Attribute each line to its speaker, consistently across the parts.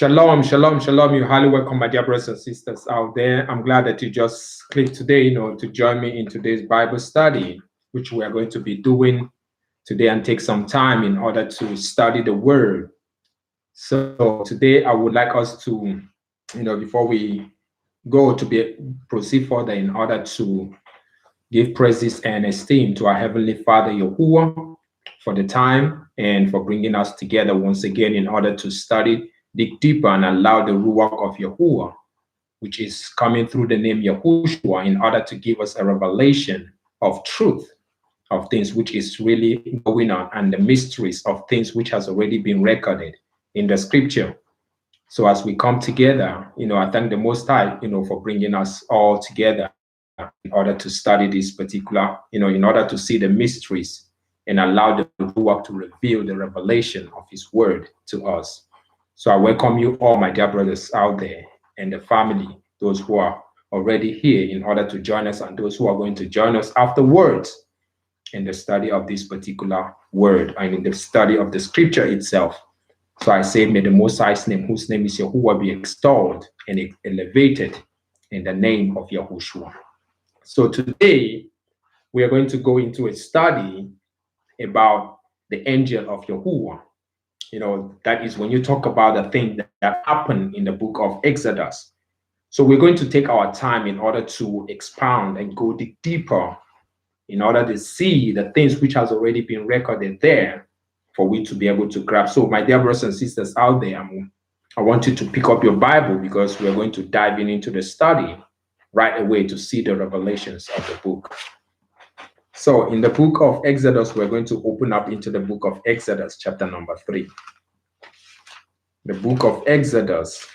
Speaker 1: Shalom, shalom, shalom. You're highly welcome, my dear brothers and sisters out there. I'm glad that you just clicked today, to join me in today's Bible study, which we are going to be doing today and take some time in order to study the Word. So today I would like us to, before we go to proceed further, in order to give praises and esteem to our Heavenly Father, Yahuwah, for the time and for bringing us together once again in order to study, dig deeper, and allow the Ruwach of Yahuwah, which is coming through the name YAHUWSHUWA, in order to give us a revelation of truth, of things which is really going on, and the mysteries of things which has already been recorded in the scripture. So as we come together, I thank the Most High, for bringing us all together in order to study this particular, in order to see the mysteries and allow the Ruwach to reveal the revelation of His Word to us. So I welcome you all, my dear brothers out there, and the family, those who are already here in order to join us, and those who are going to join us afterwards in the study of this particular word and in the study of the scripture itself. So I say, may the Most High's name, whose name is Yahuwah, be extolled and elevated in the name of YAHUWSHUWA. So today, we are going to go into a study about the angel of Yahuwah. That is when you talk about the thing that happened in the book of Exodus. So we're going to take our time in order to expound and go deeper in order to see the things which has already been recorded there for we to be able to grab. So my dear brothers and sisters out there, I want you to pick up your Bible, because we're going to dive into the study right away to see the revelations of the book. So in the book of Exodus, we're going to open up into the book of Exodus, chapter number 3. The book of Exodus.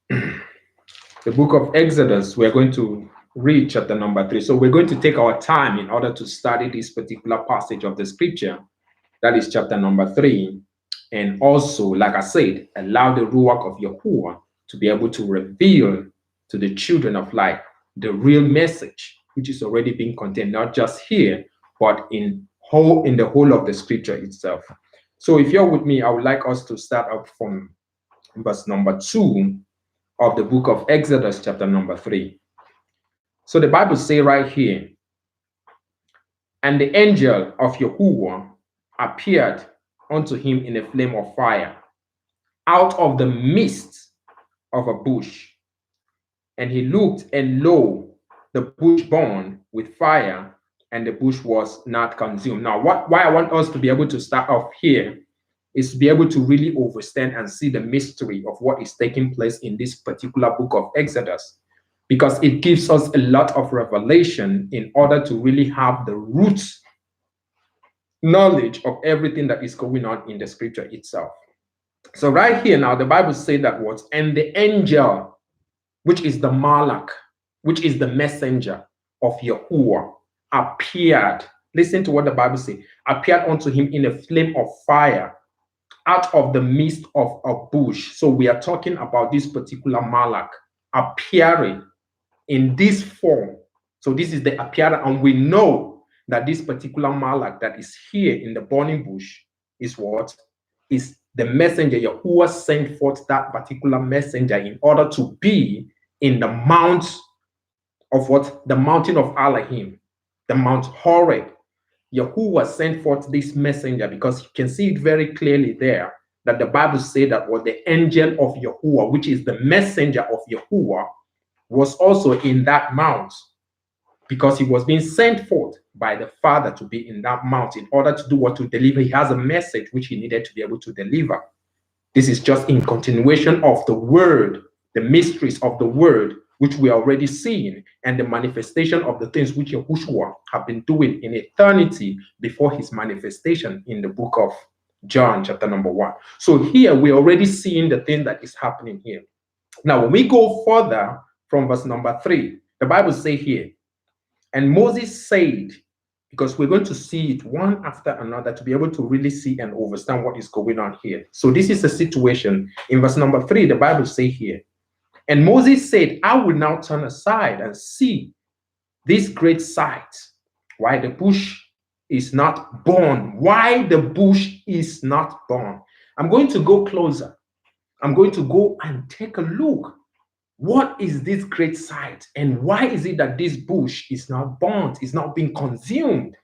Speaker 1: The book of Exodus, we're going to read chapter number 3. So we're going to take our time in order to study this particular passage of the scripture. That is chapter number 3. And also, like I said, allow the Ruwach of Yahuwah to be able to reveal to the children of light the real message, which is already being contained, not just here, but in the whole of the scripture itself. So if you're with me, I would like us to start up from verse number 2 of the book of Exodus, chapter number 3. So the Bible says right here, and the angel of Yahuwah appeared unto him in a flame of fire out of the midst of a bush. And he looked, and lo, the bush burned with fire, and the bush was not consumed. Now, why I want us to be able to start off here is to be able to really understand and see the mystery of what is taking place in this particular book of Exodus, because it gives us a lot of revelation in order to really have the roots knowledge of everything that is going on in the scripture itself. So right here now, the Bible says that words, and the angel, which is the Malach, which is the messenger of Yahuwah, appeared. Listen to what the Bible says. Appeared unto him in a flame of fire out of the midst of a bush. So we are talking about this particular Malach appearing in this form. So this is the appearance, and we know that this particular Malach that is here in the burning bush is what? Is the messenger. Yahuwah sent forth that particular messenger in order to be in the mount of what? The mountain of Elohim, the Mount Horeb. Yahuwah sent forth this messenger, because you can see it very clearly there that the Bible said that what the angel of Yahuwah, which is the messenger of Yahuwah, was also in that mount, because he was being sent forth by the Father to be in that mount in order to do what? To deliver. He has a message which he needed to be able to deliver. This is just in continuation of the word, the mysteries of the word, which we are already seeing, and the manifestation of the things which YAHUWSHUWA have been doing in eternity before his manifestation in the book of John, chapter number 1. So here we're already seeing the thing that is happening here. Now, when we go further from verse number 3, the Bible says here, and Moses said, because we're going to see it one after another to be able to really see and understand what is going on here. So this is the situation. In verse number 3, the Bible says here, and Moses said, I will now turn aside and see this great sight, why the bush is not born. Why the bush is not born. I'm going to go closer. I'm going to go and take a look. What is this great sight? And why is it that this bush is not burnt, is not being consumed?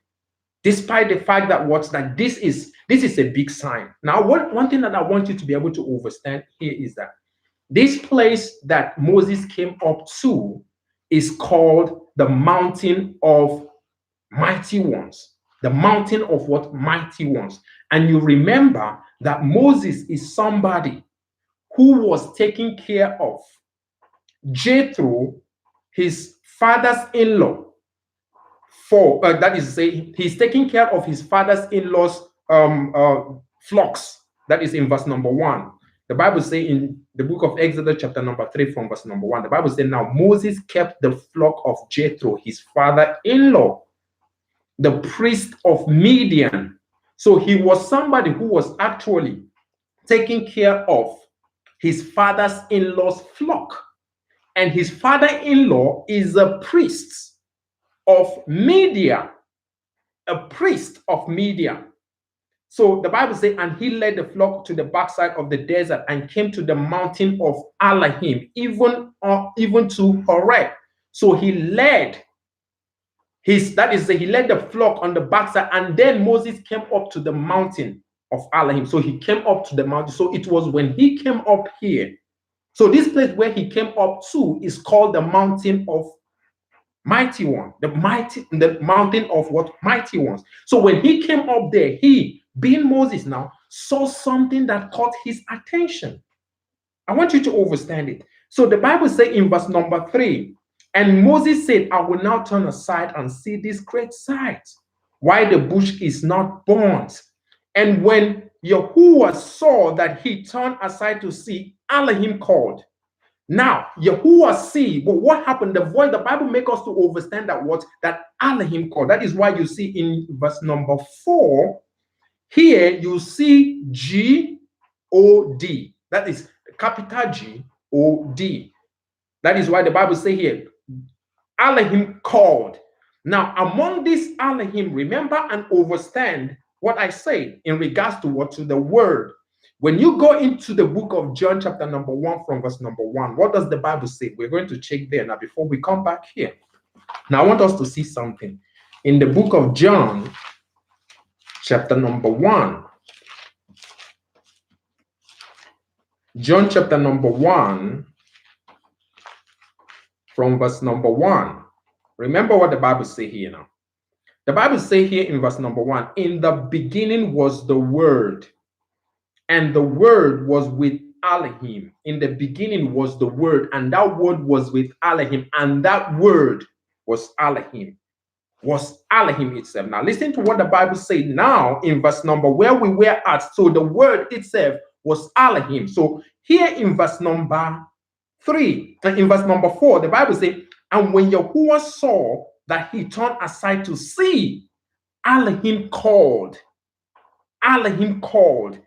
Speaker 1: Despite the fact that this is a big sign. Now, one thing that I want you to be able to understand here is that this place that Moses came up to is called the mountain of mighty ones. The mountain of what? Mighty ones. And you remember that Moses is somebody who was taking care of Jethro, his father's in-law, that is to say, he's taking care of his father's in-law's flocks. That is in verse number 1. The Bible says in the book of Exodus, chapter number 3, from verse number 1, the Bible says, now Moses kept the flock of Jethro, his father-in-law, the priest of Midian. So he was somebody who was actually taking care of his father's in-law's flock. And his father-in-law is a priest of Midian, a priest of Midian. So the Bible says, and he led the flock to the backside of the desert and came to the mountain of Elohim, even to Horeb. So he led he led the flock on the backside, and then Moses came up to the mountain of Elohim. So he came up to the mountain. So it was when he came up here. So this place where he came up to is called the mountain of mighty one, the mountain of what? Mighty ones. So when he came up there, he, being Moses now, saw something that caught his attention. I want you to understand it. So the Bible says in verse number 3, and Moses said, I will now turn aside and see this great sight, why the bush is not burnt. And when Yahuwah saw that he turned aside to see, Elohim called. Now, Yahuwah see, but what happened? The voice, the Bible makes us to understand that Elohim called. That is why you see in verse number 4, here you see G-O-D. That is capital G-O-D. That is why the Bible says here, Elohim called. Now, among these Elohim, remember and understand what I say in regards to the word. When you go into the book of John, chapter number 1, from verse number 1, what does the Bible say? We're going to check there now before we come back here. Now, I want us to see something. In the book of John, chapter number 1, John chapter number 1, from verse number 1. Remember what the Bible says here now. The Bible says here in verse number 1, in the beginning was the Word, and the Word was with Elohim. In the beginning was the Word, and that Word was with Elohim, and that Word was Elohim. Was Elohim itself. Now listen to what the Bible says now in verse number where we were at. So the Word itself was Elohim. So here in verse number 3, and in verse number 4, the Bible says, and when Yahuwah saw that he turned aside to see, Elohim called. Elohim called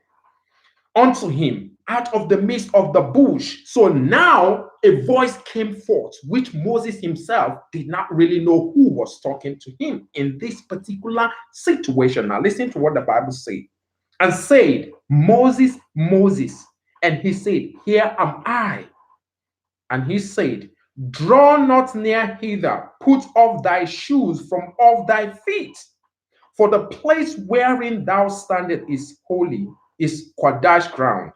Speaker 1: unto him out of the midst of the bush. So now a voice came forth, which Moses himself did not really know who was talking to him in this particular situation. Now listen to what the Bible says. And said, Moses, Moses. And he said, here am I. And he said, draw not near hither, put off thy shoes from off thy feet, for the place wherein thou standest is holy, is Quadash ground.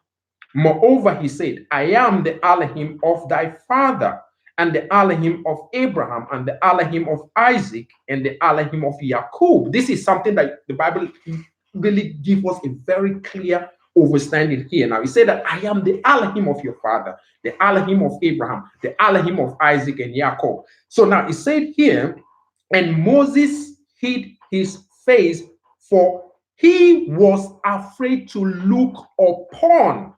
Speaker 1: Moreover, he said, I am the Elohim of thy father, and the Elohim of Abraham, and the Elohim of Isaac, and the Elohim of Jacob. This is something that the Bible really gives us a very clear understanding here. Now, he said that I am the Elohim of your father, the Elohim of Abraham, the Elohim of Isaac and Jacob. So now he said here, and Moses hid his face, for he was afraid to look upon.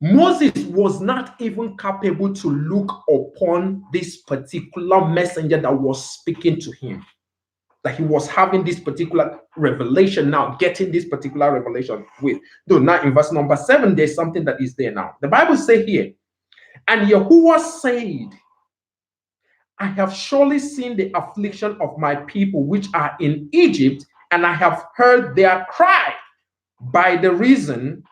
Speaker 1: Moses was not even capable to look upon this particular messenger that was speaking to him. That he was having this particular revelation now, getting this particular revelation with. Though now in verse number 7, there's something that is there now. The Bible says here, and Yahuwah said, I have surely seen the affliction of my people which are in Egypt, and I have heard their cry by reason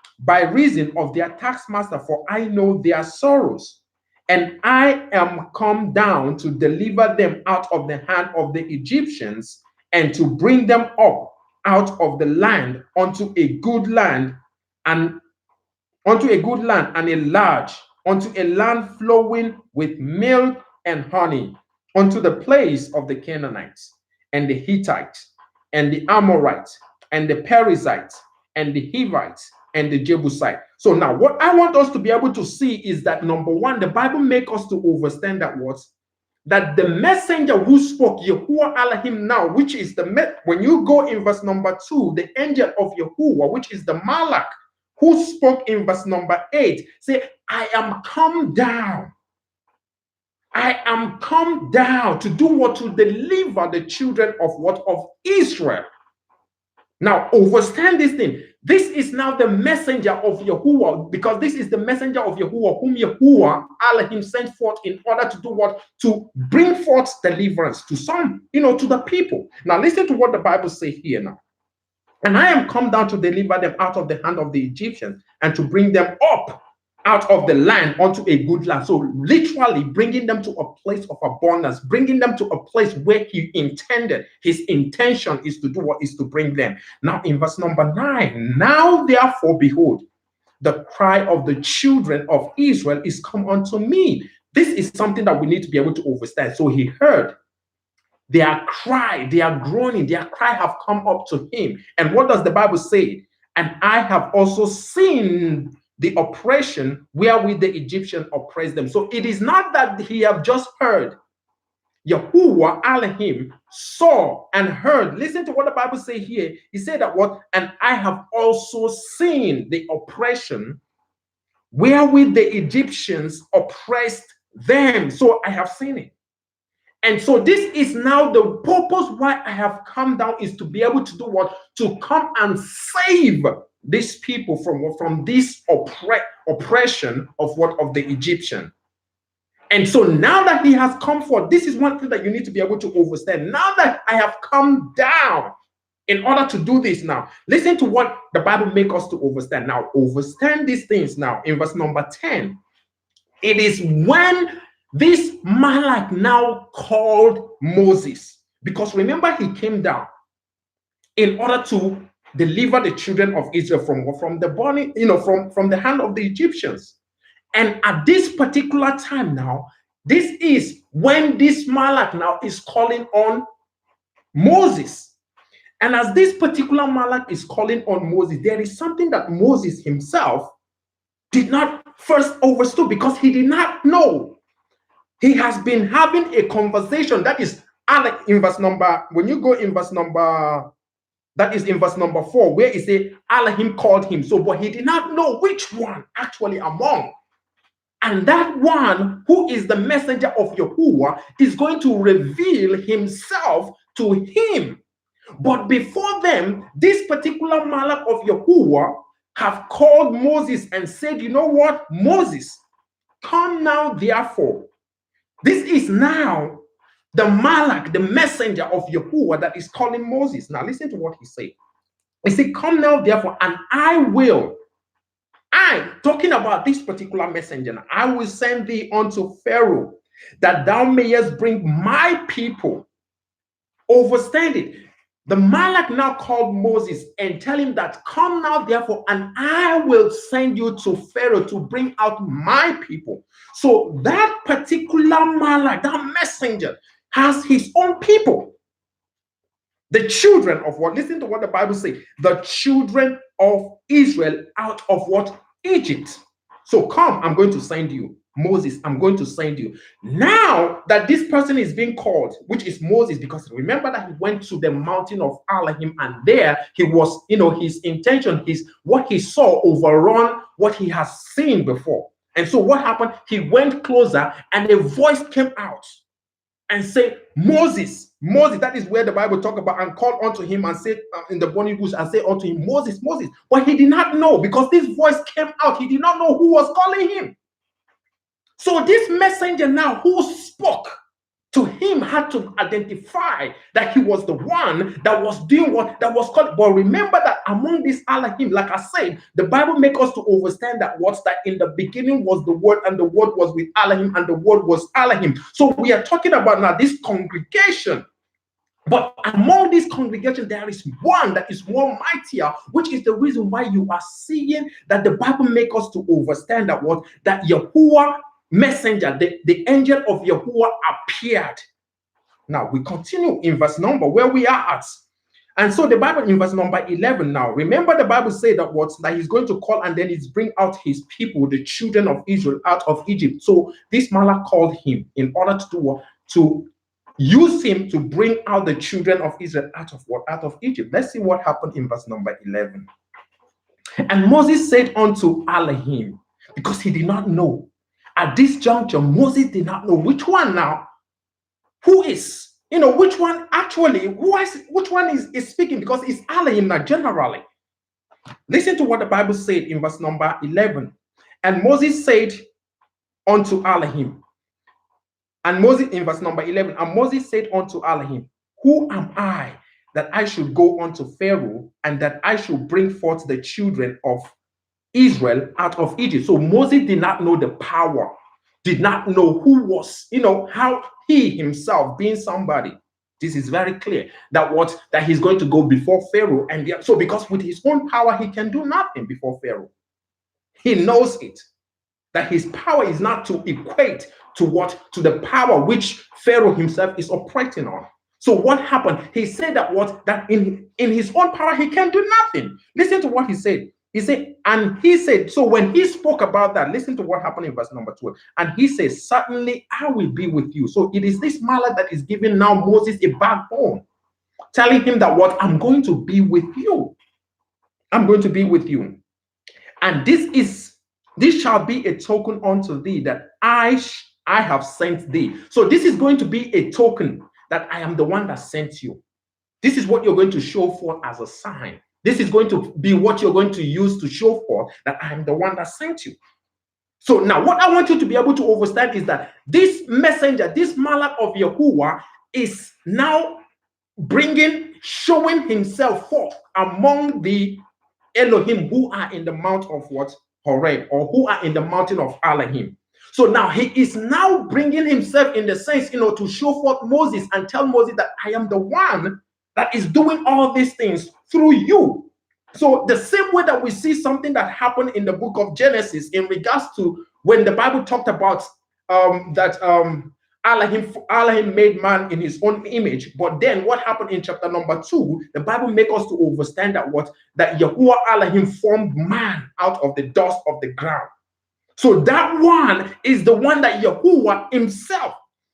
Speaker 1: of their taskmaster, for I know their sorrows. And I am come down to deliver them out of the hand of the Egyptians, and to bring them up out of the land unto a good land, and a large, unto a land flowing with milk and honey, unto the place of the Canaanites, and the Hittites, and the Amorites, and the Perizzites, and the Hivites, and the Jebusite. So now what I want us to be able to see is that, number one, the Bible makes us to understand that that the messenger who spoke, Yahuwah Elohim now, which is when you go in verse number 2, the angel of Yahuwah, which is the Malach, who spoke in verse number 8, say, I am come down. I am come down to do what? To deliver the children of what? Of Israel. Now, understand this thing. This is now the messenger of Yahuwah, because this is the messenger of Yahuwah, whom Yahuwah Elohim sent forth in order to do what? To bring forth deliverance to some, to the people. Now, listen to what the Bible says here now. And I am come down to deliver them out of the hand of the Egyptians, and to bring them up out of the land unto a good land. So literally bringing them to a place of abundance, bringing them to a place where he intended. His intention is to do what? Is to bring them. Now in verse number 9, now therefore behold, the cry of the children of Israel is come unto me. This is something that we need to be able to understand. So he heard their cry, their groaning, their cry have come up to him. And what does the Bible say? And I have also seen the oppression wherewith the Egyptians oppressed them. So it is not that he have just heard. Yahuwah Elohim saw and heard. Listen to what the Bible says here. He said that what? And I have also seen the oppression wherewith the Egyptians oppressed them. So I have seen it. And so this is now the purpose why I have come down, is to be able to do what? To come and save these people from this oppression of what? Of the Egyptian. And so now that he has come forth, this is one thing that you need to be able to understand. Now that I have come down in order to do this now, listen to what the Bible makes us to understand. Now, understand these things now. In verse number 10, it is when this Malach now called Moses, because remember he came down in order to deliver the children of Israel from the body, from the hand of the Egyptians. And at this particular time now, this is when this Malach now is calling on Moses. And as this particular Malach is calling on Moses, there is something that Moses himself did not first understand, because he did not know. He has been having a conversation that is in verse number, when you go in verse number, that is in verse number 4, where it says Elohim called him. So, but he did not know which one actually among. And that one who is the messenger of Yahuwah is going to reveal himself to him. But before them, this particular Malach of Yahuwah have called Moses and said, you know what, Moses, come now therefore. This is now the Malach, the messenger of Yahuwah, that is calling Moses. Now listen to what he said. He said, come now therefore, and talking about this particular messenger, I will send thee unto Pharaoh, that thou mayest bring my people. Understand it. The Malach now called Moses and tell him that, come now therefore, and I will send you to Pharaoh to bring out my people. So that particular Malach, that messenger, has his own people. The children of what? Listen to what the Bible says. The children of Israel out of what? Egypt. So come, I'm going to send you. Moses, I'm going to send you. Now that this person is being called, which is Moses, because remember that he went to the mountain of Elohim, and there he was, his intention, what he saw overrun what he has seen before. And so what happened? He went closer, and a voice came out and said, Moses, that is where the Bible talk about, and called unto him and said in the burning bush, and said unto him, Moses, Moses. But he did not know, because this voice came out. He did not know who was calling him. So this messenger now who spoke to him had to identify that he was the one that was doing what that was called. But remember that among these Elohim, like I said, the Bible makes us to understand that what's that in the beginning was the word, and the word was with Elohim, and the word was Elohim. So we are talking about now this congregation. But among this congregation, there is one that is more mightier, which is the reason why you are seeing that the Bible makes us to understand that what that Yahuwah messenger, the angel of Yahuwah appeared. Now we continue in verse number where we are at. And so the Bible in verse number 11 now, remember the Bible said that what that he's going to call and then he's bring out his people, the children of Israel, out of Egypt. So this Malach called him in order to do what? To use him to bring out the children of Israel out of what? Out of Egypt. Let's see what happened in verse number 11. And Moses said unto Elohim, because he did not know. At this juncture, Moses did not know which one now, who is, which one actually, which one is speaking, because it's Elohim now generally. Listen to what the Bible said in verse number 11. And Moses said unto Elohim, and Moses in verse number 11, and Moses said unto Elohim, who am I that I should go unto Pharaoh, and that I should bring forth the children of Israel out of Egypt? So Moses did not know the power, did not know who was, how he himself being somebody. This is very clear that he's going to go before Pharaoh. And so because with his own power, he can do nothing before Pharaoh. He knows it, that his power is not to equate to the power which Pharaoh himself is operating on. So what happened? He said that in his own power, he can do nothing. Listen to what he said. He said, so when he spoke about that, listen to what happened in verse number 12. And he says, certainly I will be with you. So it is this Malach that is giving now Moses a backbone, telling him that I'm going to be with you. I'm going to be with you. And this shall be a token unto thee that I have sent thee. So this is going to be a token that I am the one that sent you. This is what you're going to show for as a sign. This is going to be what you're going to use to show for that I am the one that sent you. So now what I want you to be able to understand is that this messenger, this Malach of Yahuwah, is now showing himself forth among the Elohim who are in the mount of Horeb, or who are in the mountain of Elohim. So now he is now bringing himself in the sense, to show forth Moses and tell Moses that I am the one that is doing all these things through you. So the same way that we see something that happened in the book of Genesis in regards to when the Bible talked about Elohim made man in his own image. But then what happened in chapter number 2, the Bible makes us to understand that Yahuwah Elohim formed man out of the dust of the ground. So that one is the one that Yahuwah himself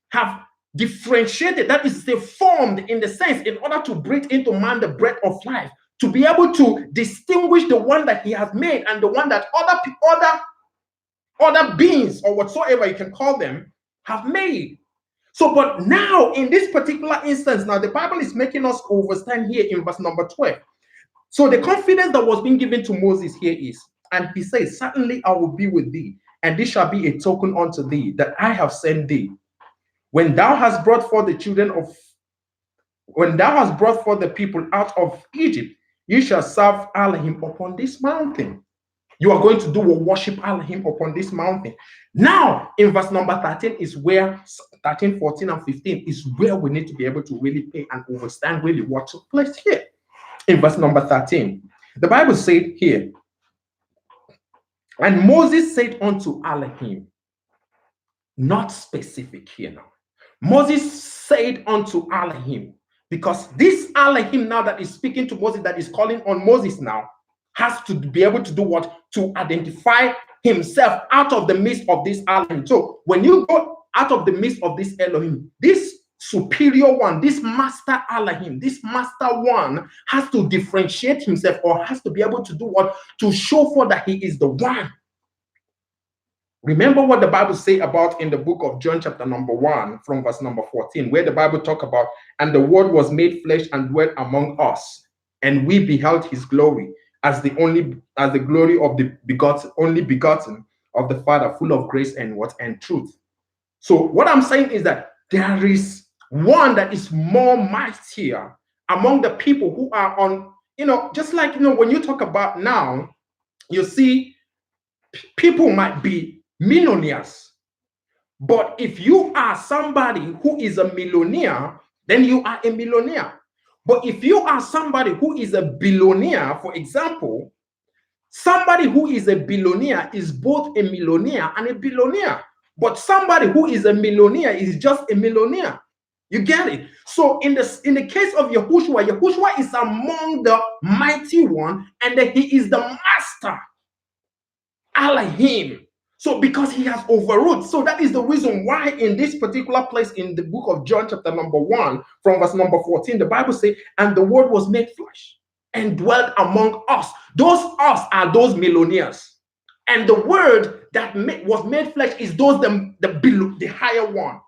Speaker 1: have differentiated, that is, they formed in the sense in order to breathe into man the breath of life, to be able to distinguish the one that he has made and the one that other beings or whatsoever you can call them have made. So, but now in this particular instance, now the Bible is making us understand here in verse number 12. So the confidence that was being given to Moses here is, and he says, certainly I will be with thee, and this shall be a token unto thee that I have sent thee. When thou hast brought forth the people out of Egypt, you shall serve Elohim upon this mountain. You are going to do a worship Elohim upon this mountain. Now, in verse number 13 is where 13, 14, and 15 is where we need to be able to really pay and understand really what took place here. In verse number 13, the Bible said here, and Moses said unto Elohim, not specific here now. Moses said unto Elohim, because this Elohim now that is speaking to Moses, that is calling on Moses now, has to be able to do what? To identify himself out of the midst of this Elohim. So when you go out of the midst of this Elohim, this superior one, this master Elohim, this master one has to differentiate himself, or has to be able to do what? To show for that he is the one. Remember what the Bible say about in the book of John chapter number 1 from verse number 14, where the Bible talk about, and the word was made flesh and dwelt among us, and we beheld his glory as the glory of the only begotten of the Father, full of grace and truth. So what I'm saying is that there is one that is more mightier among the people who are on, just like, when you talk about now, you see, people might be millionaires. But if you are somebody who is a millionaire, then you are a millionaire. But if you are somebody who is a billionaire, for example, somebody who is a billionaire is both a millionaire and a billionaire. But somebody who is a millionaire is just a millionaire. You get it? So in the case of Yahushua, Yahushua is among the mighty one, and he is the master. Elohim. So because he has overruled. So that is the reason why in this particular place in the book of John chapter number 1 from verse number 14, the Bible says, and the word was made flesh and dwelt among us. Those us are those millionaires. And the word that was made flesh is those the higher one,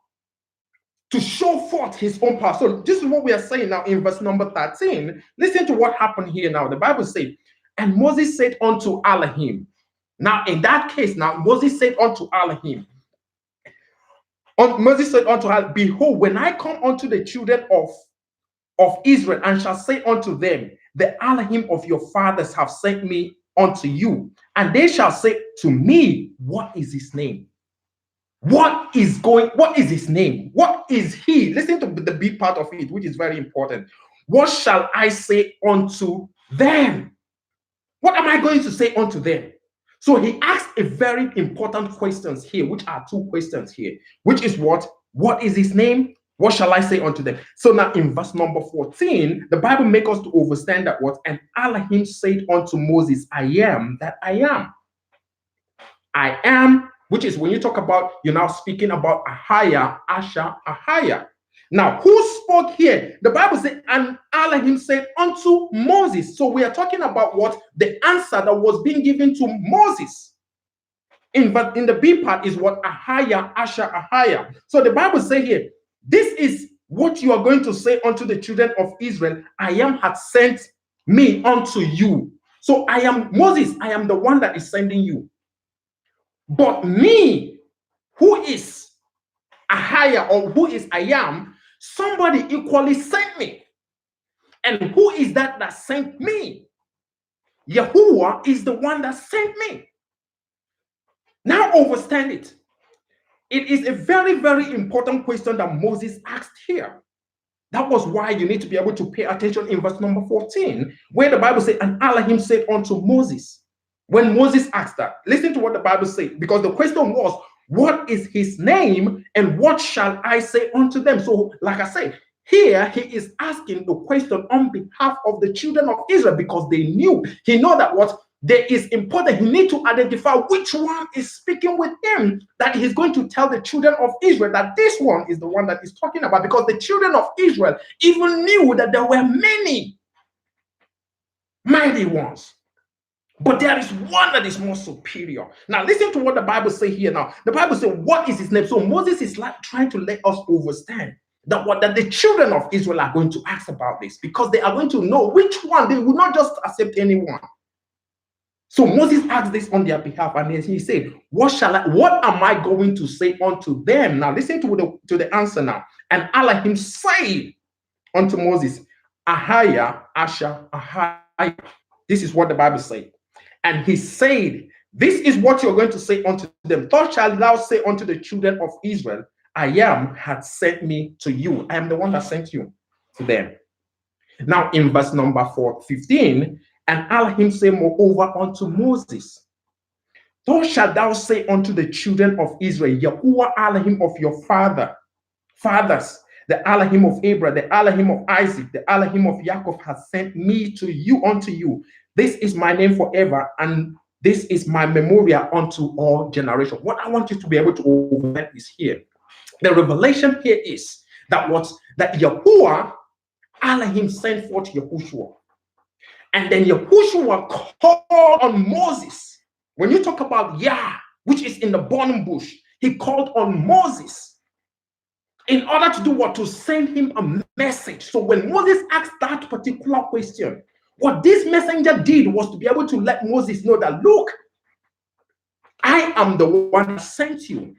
Speaker 1: to show forth his own power. So this is what we are saying now in verse number 13. Listen to what happened here now. The Bible says, and Moses said unto Elohim. Now, in that case, now Moses said unto Elohim, Moses said unto Elohim, behold, when I come unto the children of Israel, and shall say unto them, the Elohim of your fathers have sent me unto you, and they shall say to me, what is his name? What is his name? What is he? Listen to the big part of it, which is very important. What shall I say unto them? What am I going to say unto them? So he asked a very important questions here, which are two questions here, which is what? What is his name? What shall I say unto them? So now in verse number 14, the Bible makes us to understand that what? And Elohim said unto Moses, I am that I am. I am, which is when you talk about, you're now speaking about Ahaya, Asha, Ahaya. Now, who spoke here? The Bible said, and Elohim said unto Moses. So we are talking about what? The answer that was being given to Moses. In the B part is what? Ahaya, Asha, Ahaya. So the Bible says here, this is what you are going to say unto the children of Israel. I am had sent me unto you. So I am Moses. I am the one that is sending you. But me, who is Ahaya, or who is I am, somebody equally sent me. And who is that sent me? Yahuwah is the one that sent me. Now understand it. It is a very, very important question that Moses asked here. That was why you need to be able to pay attention in verse number 14, where the Bible says, and Elohim said unto Moses. When Moses asked that, listen to what the Bible says, because the question was, what is his name and what shall I say unto them? So, like I said, here he is asking the question on behalf of the children of Israel, because they knew, he know that what there is important. He need to identify which one is speaking with him, that he's going to tell the children of Israel that this one is the one that he's talking about, because the children of Israel even knew that there were many mighty ones. But there is one that is more superior. Now, listen to what the Bible says here now. The Bible says, what is his name? So Moses is like trying to let us understand that the children of Israel are going to ask about this, because they are going to know which one. They will not just accept anyone. So Moses asked this on their behalf, and he said, what am I going to say unto them? Now, listen to the answer now. And Elohim said unto Moses, Ahaya, Asha, Ahaya. This is what the Bible says. And he said, this is what you're going to say unto them. Thus shalt thou say unto the children of Israel, I am had sent me to you. I am the one that sent you to them. Now in verse number 15, and Elohim said moreover unto Moses, thus shalt thou say unto the children of Israel, Yahuwah Elohim of your fathers, the Elohim of Abraham, the Elohim of Isaac, the Elohim of Jacob has sent me to you unto you. This is my name forever, and this is my memorial unto all generations. What I want you to be able to overstand is here. The revelation here is that Yahuwah Elohim sent forth Yahushua. And then Yahushua called on Moses. When you talk about Yah, which is in the burning bush, he called on Moses in order to do what? To send him a message. So when Moses asked that particular question, what this messenger did was to be able to let Moses know that, look, I am the one that sent you.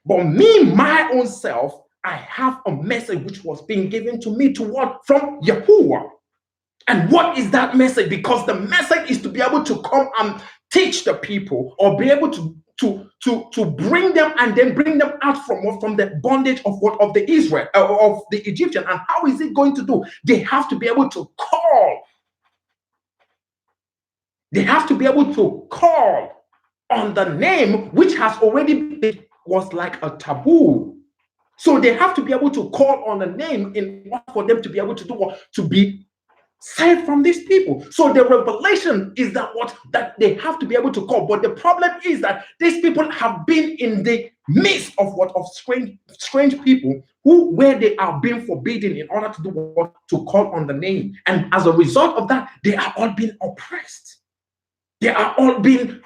Speaker 1: But me, my own self, I have a message which was being given to me to what? From Yahuwah. And what is that message? Because the message is to be able to come and teach the people, or be able to bring them and then bring them out from the bondage of what, of the Israel, of the Egyptian. And how is it going to do? They have to be able to call. They have to be able to call on the name which has already been, was like a taboo. So they have to be able to call on the name in order for them to be able to do what? To be saved from these people. So the revelation is that what, that they have to be able to call. But the problem is that these people have been in the midst of what, of strange people who, where they are being forbidden in order to do what, to call on the name. And as a result of that, they are all being oppressed. They are all being,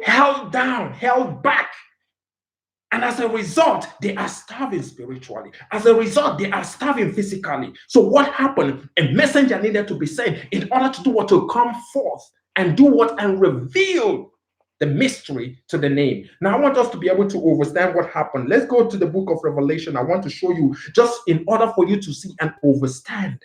Speaker 1: held down, held back. And as a result, they are starving spiritually. As a result, they are starving physically. So what happened? A messenger needed to be sent in order to do what? To come forth and do what? And reveal the mystery to the name. Now, I want us to be able to understand what happened. Let's go to the book of Revelation. I want to show you, just in order for you to see and understand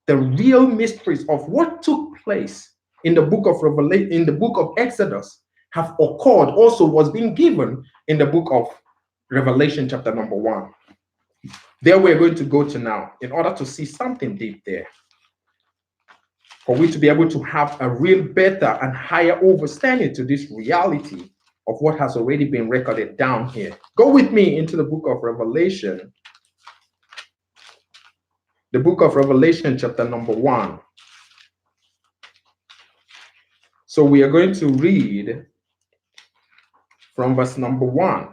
Speaker 1: the real mysteries of what took place in the book of Revelation, in the book of Exodus, have occurred, also was being given in the book of Revelation chapter number 1. There we're going to go to now in order to see something deep there. For we to be able to have a real better and higher understanding to this reality of what has already been recorded down here. Go with me into the book of Revelation. The book of Revelation chapter number 1. So we are going to read from verse number 1.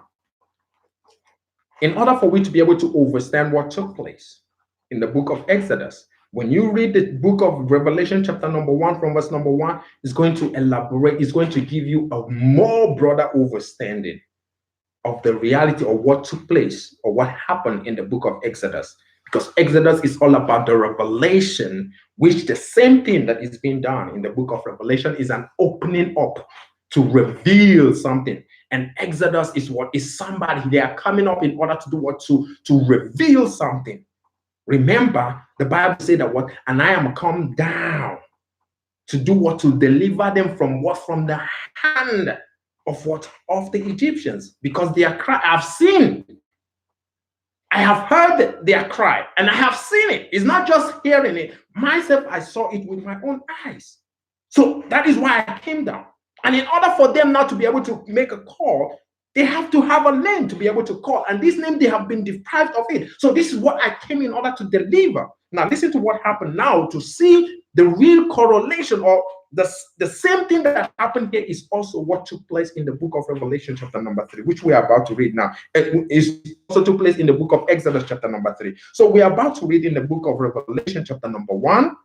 Speaker 1: In order for we to be able to understand what took place in the book of Exodus, when you read the book of Revelation chapter number 1 from verse number 1, it's going to elaborate, it's going to give you a more broader understanding of the reality of what took place or what happened in the book of Exodus. Because Exodus is all about the revelation, which the same thing that is being done in the book of Revelation is an opening up to reveal something. And Exodus is what? Is somebody, they are coming up in order to do what? To reveal something. Remember, the Bible said that what? And I am come down to do what? To deliver them from what? From the hand of what? Of the Egyptians. Because their cry, I've seen, I have heard their cry, and I have seen it. It's not just hearing it. Myself, I saw it with my own eyes. So that is why I came down. And in order for them now to be able to make a call, they have to have a name to be able to call. And this name, they have been deprived of it. So this is what I came in order to deliver. Now listen to what happened now to see the real correlation, or the same thing that happened here is also what took place in the book of Revelation chapter number 3, which we are about to read now. It is also took place in the book of Exodus chapter number 3. So we are about to read in the book of Revelation chapter number 1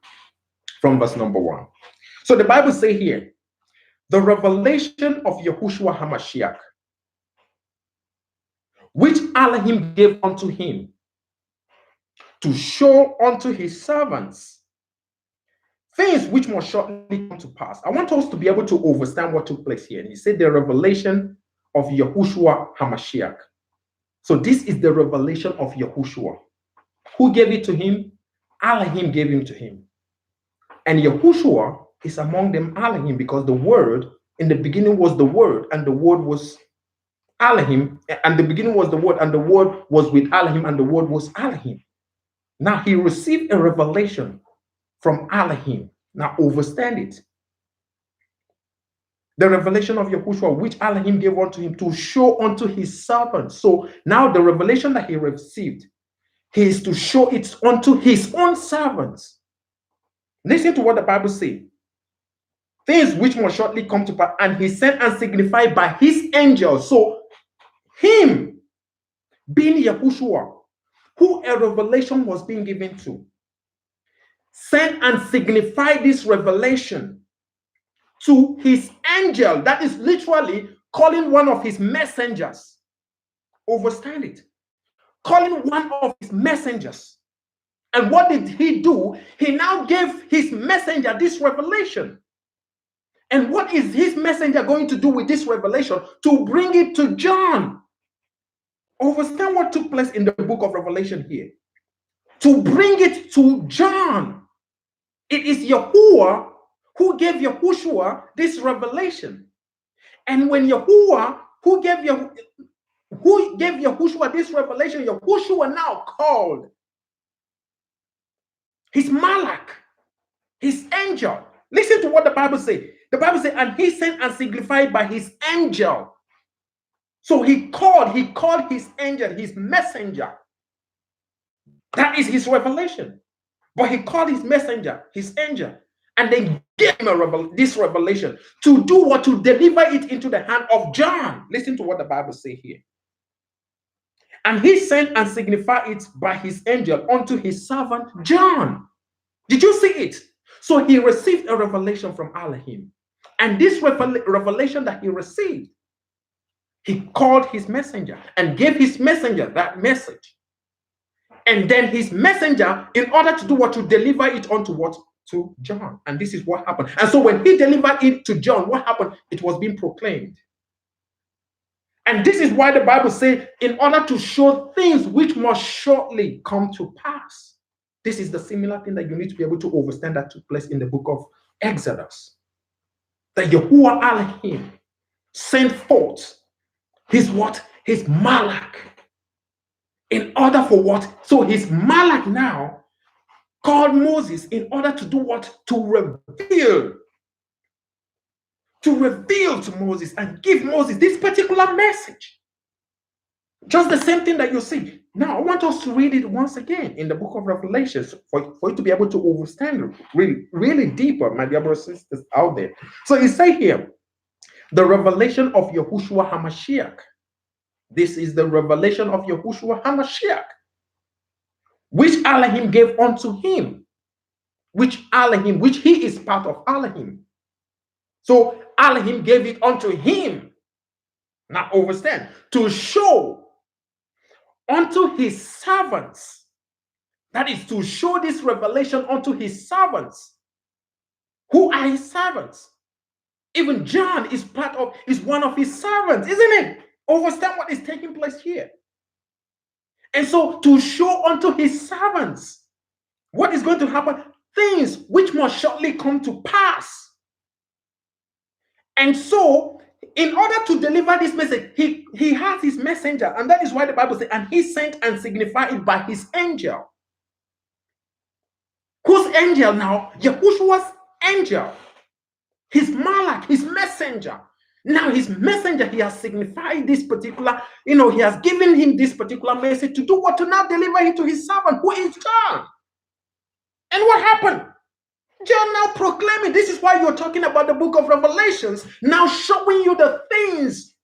Speaker 1: from verse number 1. So the Bible says here, the revelation of Yahushua HaMashiach, which Elohim gave unto him to show unto his servants things which must shortly come to pass. I want us to be able to understand what took place here. And he said the revelation of Yahushua HaMashiach. So this is the revelation of Yahushua. Who gave it to him? Elohim gave him to him. And Yahushua is among them Elohim, because the word in the beginning was the word, and the word was Elohim, and the beginning was the word, and the word was with Elohim, and the word was Elohim. Now he received a revelation from Elohim. Now understand it. The revelation of Yahushua, which Elohim gave unto him to show unto his servants. So now the revelation that he received, he is to show it unto his own servants. Listen to what the Bible says. Things which must shortly come to pass, and he sent and signified by his angels. So him being Yahushua, who a revelation was being given to, sent and signified this revelation to his angel. That is literally calling one of his messengers. Understand it. Calling one of his messengers. And what did he do? He now gave his messenger this revelation. And what is his messenger going to do with this revelation? To bring it to John. Understand what took place in the book of Revelation here. To bring it to John. It is Yahuwah who gave YAHUWSHUWA this revelation. And when Yahuwah who gave YAHUWSHUWA this revelation, YAHUWSHUWA now called his malak, his angel. Listen to what the Bible says. The Bible says, and he sent and signified by his angel. So he called his angel, his messenger. That is his revelation. But he called his messenger, his angel, and they gave him this revelation to do what? To deliver it into the hand of John. Listen to what the Bible says here. And he sent and signified it by his angel unto his servant John. Did you see it? So he received a revelation from Elohim. And this revelation that he received, he called his messenger and gave his messenger that message. And then his messenger, in order to do what? To deliver it unto what? To John. And this is what happened. And so when he delivered it to John, what happened? It was being proclaimed. And this is why the Bible says, in order to show things which must shortly come to pass. This is the similar thing that you need to be able to understand that took place in the book of Exodus. That Yahuwah Elohim sent forth his what? His malak. In order for what? So his malak now called Moses in order to do what? To reveal to Moses and give Moses this particular message. Just the same thing that you see. Now, I want us to read it once again in the book of Revelation for you to be able to understand really, really deeper, my dear brothers and sisters out there. So it says here, the revelation of Yahushua HaMashiach. This is the revelation of Yahushua HaMashiach, which Elohim gave unto him, which he is part of Elohim. So Elohim gave it unto him. Now understand, to show unto his servants. That is to show this revelation unto his servants. Who are his servants? Even John is one of his servants, isn't it? Understand what is taking place here. And so to show unto his servants what is going to happen, things which must shortly come to pass. And so, in order to deliver this message, he has his messenger, and that is why the Bible says, and he sent and signified it by his angel. Whose angel now? Yahushua's angel. His malak, his messenger. Now his messenger, he has signified this particular, he has given him this particular message to do what? To now deliver it to his servant, who is John. And what happened? John now proclaiming. This is why you're talking about the book of Revelations, now showing you the things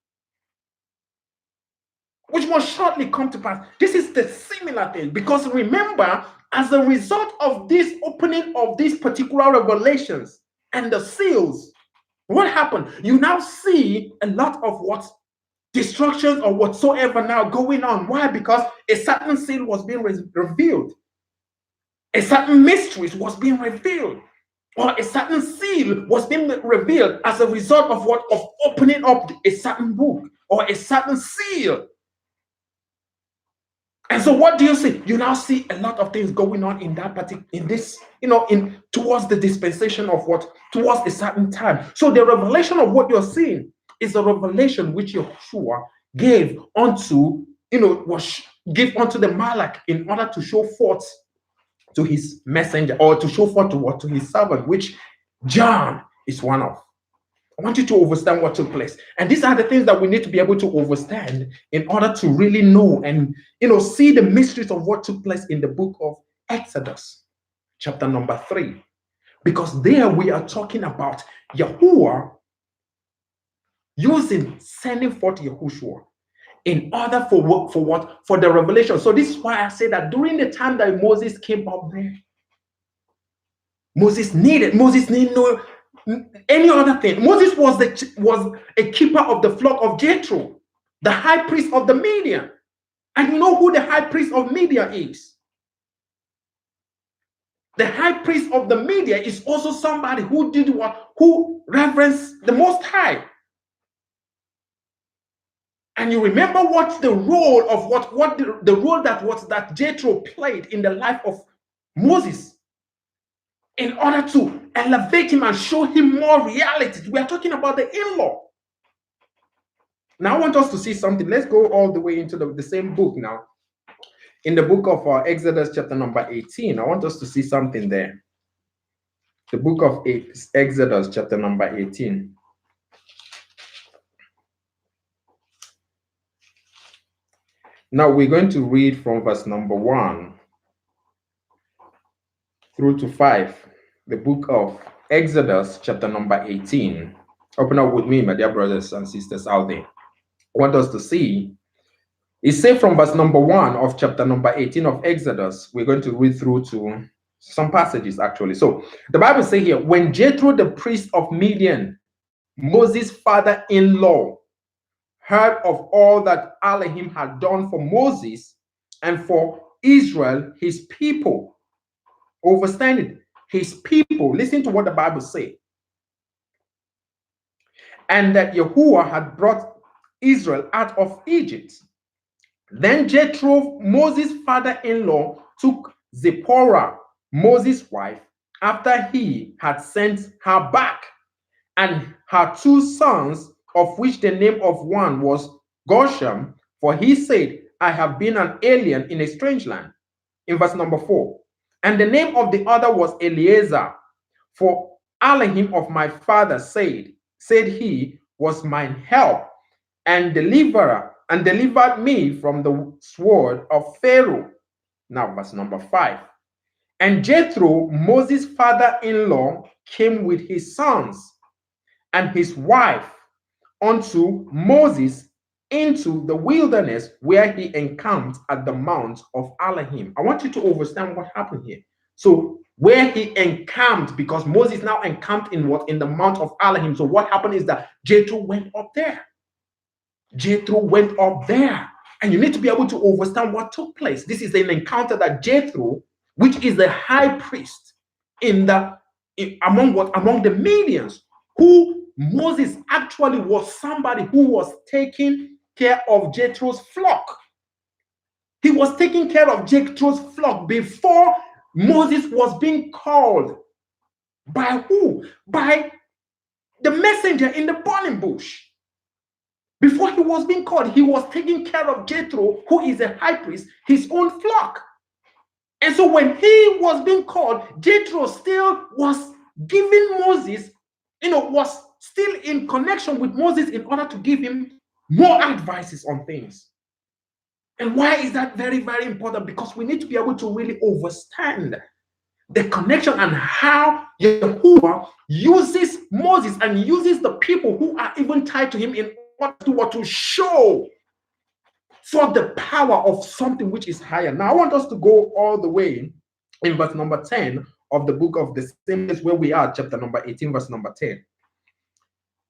Speaker 1: which must shortly come to pass. This is the similar thing, because remember, as a result of this opening of these particular revelations and the seals, what happened? You now see a lot of what? Destructions or whatsoever now going on. Why? Because a certain seal was being revealed. A certain mystery was being revealed, or a certain seal was being revealed as a result of what? Of opening up a certain book or a certain seal. And so what do you see? You now see a lot of things going on in that particular, towards the dispensation of what? Towards a certain time. So the revelation of what you're seeing is a revelation which Yahushua gave unto, gave unto the Malak in order to show forth to his messenger, or to show forth to what? To his servant, which John is one of. I want you to understand what took place. And these are the things that we need to be able to understand in order to really know and, see the mysteries of what took place in the book of Exodus, chapter number 3. Because there we are talking about Yahuwah sending forth Yahushua in order for what? For the revelation. So this is why I say that during the time that Moses came up there, Moses needed no any other thing. Moses was a keeper of the flock of Jethro, the high priest of the Midian. And you know who the high priest of Midian is? The high priest of the Midian is also somebody who did what? Who reverenced the Most High. And you remember what the role of the role that Jethro played in the life of Moses in order to elevate him and show him more realities. We are talking about the in-law. Now I want us to see something. Let's go all the way into the same book now. In the book of Exodus chapter number 18, I want us to see something there. The book of Exodus chapter number 18. Now we're going to read from verse number 1 through to 5. The book of Exodus chapter number 18. Open up with me, my dear brothers and sisters out there. I want us to see. It says from verse number 1 of chapter number 18 of Exodus, we're going to read through to some passages actually. So the Bible says here, when Jethro, the priest of Midian, Moses' father-in-law, heard of all that Elohim had done for Moses and for Israel, his people. Overstand it, his people. Listen to what the Bible says. And that Yahuwah had brought Israel out of Egypt. Then Jethro, Moses' father-in-law, took Zipporah, Moses' wife, after he had sent her back, and her 2 sons, of which the name of one was Gershom, for he said, I have been an alien in a strange land. In verse number 4. And the name of the other was Eliezer, for Elohim of my father said he was mine help and deliverer, and delivered me from the sword of Pharaoh. Now verse number 5. And Jethro, Moses' father-in-law, came with his sons and his wife unto Moses into the wilderness, where he encamped at the mount of Elohim. I want you to understand what happened here. So where he encamped, because Moses now encamped in what? In the mount of Elohim. So what happened is that Jethro went up there. Jethro went up there. And you need to be able to understand what took place. This is an encounter that Jethro, which is the high priest among the Midians, who Moses actually was somebody who was taking care of Jethro's flock. He was taking care of Jethro's flock before Moses was being called. By who? By the messenger in the burning bush. Before he was being called, he was taking care of Jethro, who is a high priest, his own flock. And so when he was being called, Jethro still was giving Moses, was still in connection with Moses in order to give him more advices on things. And why is that very, very important? Because we need to be able to really understand the connection and how Yahuwah uses Moses and uses the people who are even tied to him in order to show for the power of something which is higher. Now, I want us to go all the way in verse number 10 of the book of the same place where we are, chapter number 18, verse number 10.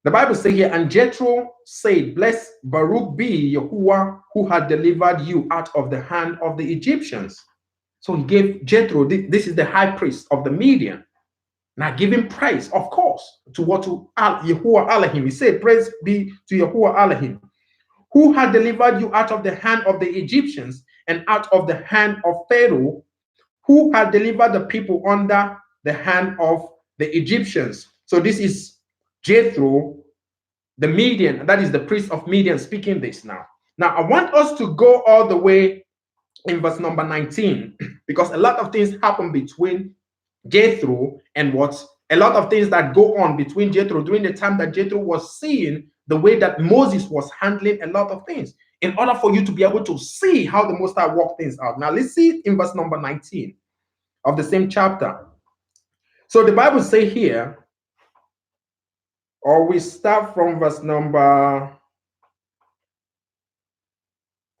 Speaker 1: The Bible says here, and Jethro said, blessed Baruch be Yahuwah, who had delivered you out of the hand of the Egyptians. So he gave Jethro, this is the high priest of the Midian. Now give him praise, of course, to Yahuwah Elohim. He said, praise be to Yahuwah Elohim, who had delivered you out of the hand of the Egyptians and out of the hand of Pharaoh, who had delivered the people under the hand of the Egyptians. So this is Jethro, the Midian, that is the priest of Midian, speaking this now. Now, I want us to go all the way in verse number 19, because a lot of things happen between Jethro and a lot of things that go on between Jethro during the time that Jethro was seeing the way that Moses was handling a lot of things, in order for you to be able to see how the Most High worked things out. Now, let's see in verse number 19 of the same chapter. So the Bible says here, or we start from verse number,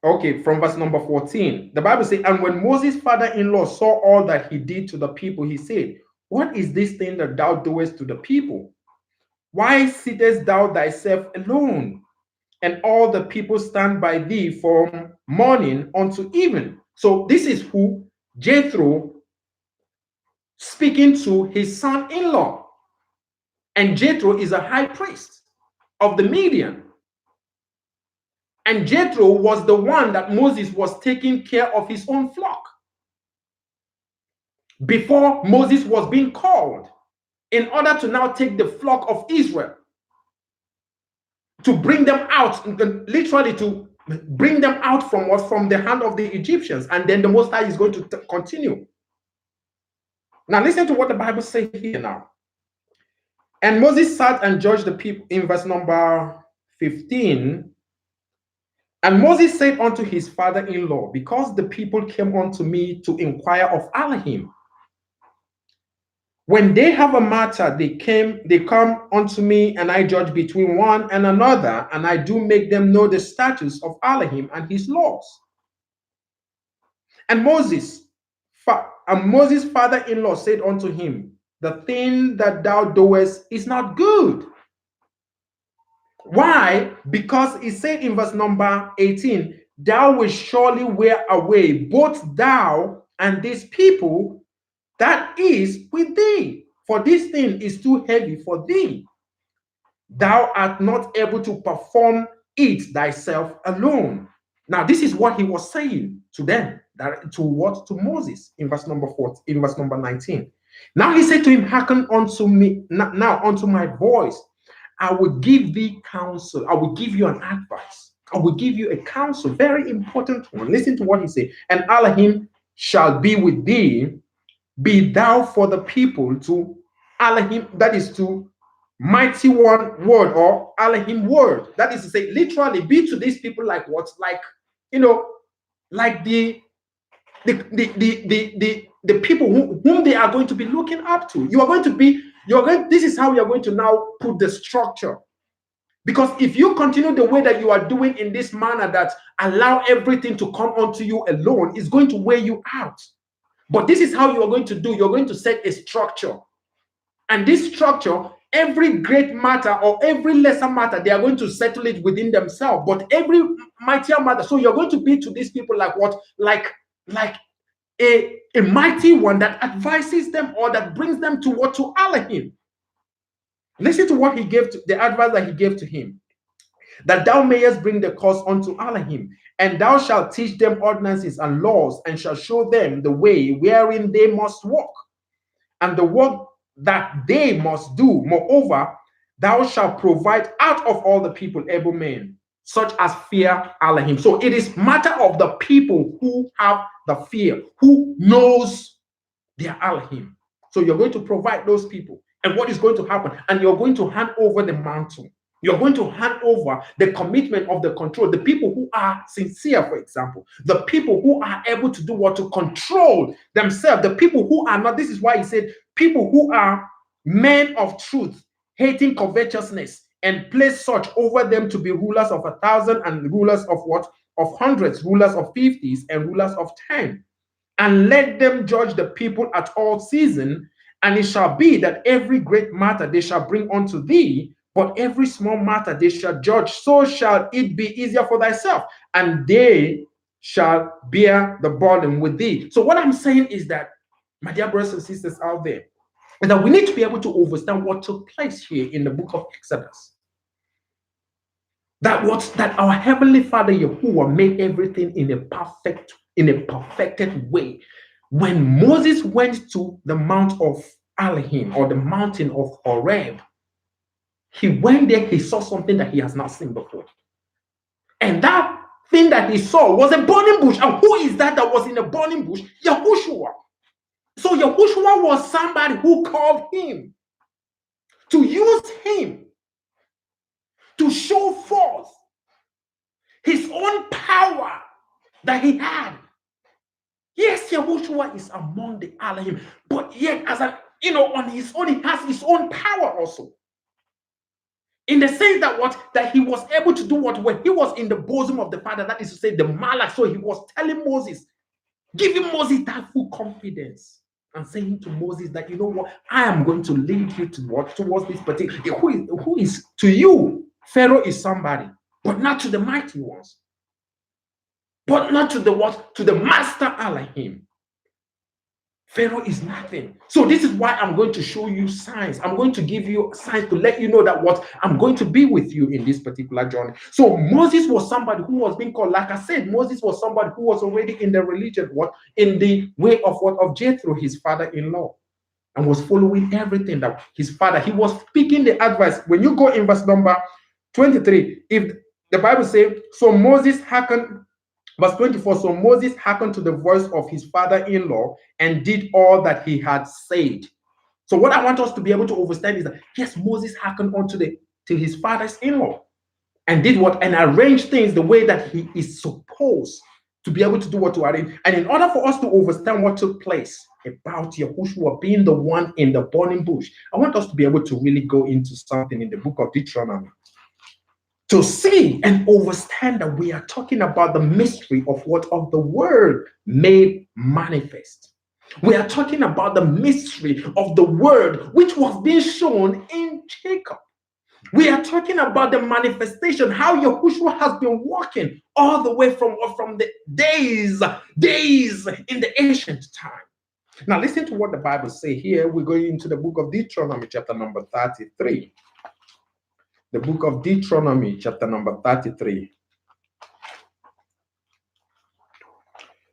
Speaker 1: from verse number 14. The Bible says, and when Moses' father-in-law saw all that he did to the people, he said, what is this thing that thou doest to the people? Why sittest thou thyself alone? And all the people stand by thee from morning unto even. So this is who Jethro speaking to his son-in-law. And Jethro is a high priest of the Midian. And Jethro was the one that Moses was taking care of his own flock before Moses was being called in order to now take the flock of Israel, to bring them out, literally to bring them out from what? From the hand of the Egyptians. And then the Most High is going to continue. Now listen to what the Bible says here now. And Moses sat and judged the people in verse number 15. And Moses said unto his father-in-law, because the people came unto me to inquire of Elohim, when they have a matter, they come unto me, and I judge between one and another, and I do make them know the statutes of Elohim and his laws. And Moses' father-in-law said unto him, the thing that thou doest is not good. Why? Because it said in verse number 18, thou wilt surely wear away both thou and these people that is with thee, for this thing is too heavy for thee. Thou art not able to perform it thyself alone. Now, this is what he was saying to them, to what? To Moses in verse number 4, in verse number 19. Now he said to him, hearken unto me, now unto my voice. I will give thee counsel. I will give you an advice. I will give you a counsel, very important one. Listen to what he said. And Elohim shall be with thee. Be thou for the people to Elohim, that is to mighty one word, or Elohim word. That is to say, literally, be to these people like what? Like, you know, like the people whom they are going to be looking up to. This is how you are going to now put the structure. Because if you continue the way that you are doing in this manner, that allow everything to come onto you alone, it's going to wear you out. But this is how you are going to do. You're going to set a structure. And this structure, every great matter or every lesser matter, they are going to settle it within themselves. But every mightier matter, so you're going to be to these people like what? Like a mighty one that advises them, or that brings them to what? To Elohim. Listen to what he gave to the advice that he gave to him. That thou mayest bring the cause unto Elohim, and thou shalt teach them ordinances and laws, and shall show them the way wherein they must walk, and the work that they must do. Moreover, thou shalt provide out of all the people able men, such as fear Elohim. So it is matter of the people who have the fear, who knows their Elohim. So you're going to provide those people. And what is going to happen? And you're going to hand over the mantle. You're going to hand over the commitment of the control. The people who are sincere, for example, the people who are able to do what? To control themselves. The people who are not, this is why he said, people who are men of truth, hating covetousness, and place such over them to be rulers of 1,000 and rulers of what? Of hundreds, rulers of 50s and rulers of 10. And let them judge the people at all seasons. And it shall be that every great matter they shall bring unto thee, but every small matter they shall judge. So shall it be easier for thyself, and they shall bear the burden with thee. So what I'm saying is that, my dear brothers and sisters out there, is that we need to be able to understand what took place here in the book of Exodus. That our Heavenly Father Yahuwah made everything in a perfected way. When Moses went to the Mount of Elohim, or the mountain of Horeb, he went there, he saw something that he has not seen before. And that thing that he saw was a burning bush. And who is that was in a burning bush? YAHUWSHUWA. So YAHUWSHUWA was somebody who called him to use him to show forth his own power that he had. Yes, YAHUWSHUWA is among the Elohim, but yet, on his own, he has his own power also. In the sense that he was able to do what? When he was in the bosom of the Father, that is to say, the Malach. So he was telling Moses, giving Moses that full confidence, and saying to Moses that, you know what, I am going to lead you to what? Towards this particular. Who is to you? Pharaoh is somebody, but not to the mighty ones. But not to the what? To the master Elohim. Pharaoh is nothing. So this is why I'm going to show you signs. I'm going to give you signs to let you know that what I'm going to be with you in this particular journey. So Moses was somebody who was being called. Like I said, Moses was somebody who was already in the religion, what in the way of what of Jethro, his father-in-law, and was following everything that his father. He was speaking the advice. When you go in verse number 23, if the Bible says, so Moses hearkened. Verse 24, so Moses hearkened to the voice of his father-in-law and did all that he had said. So what I want us to be able to understand is that, yes, Moses hearkened unto to his father's-in-law and did what? And arranged things the way that he is supposed to be able to do what to arrange. And in order for us to understand what took place about Yahushua being the one in the burning bush, I want us to be able to really go into something in the book of Deuteronomy, to see and understand that we are talking about the mystery of what of the word made manifest. We are talking about the mystery of the word which was being shown in Jacob. We are talking about the manifestation, how Yahushua has been walking all the way from the days in the ancient time. Now listen to what the Bible says here. We're going into the book of Deuteronomy, chapter number 33. The book of Deuteronomy, chapter number 33.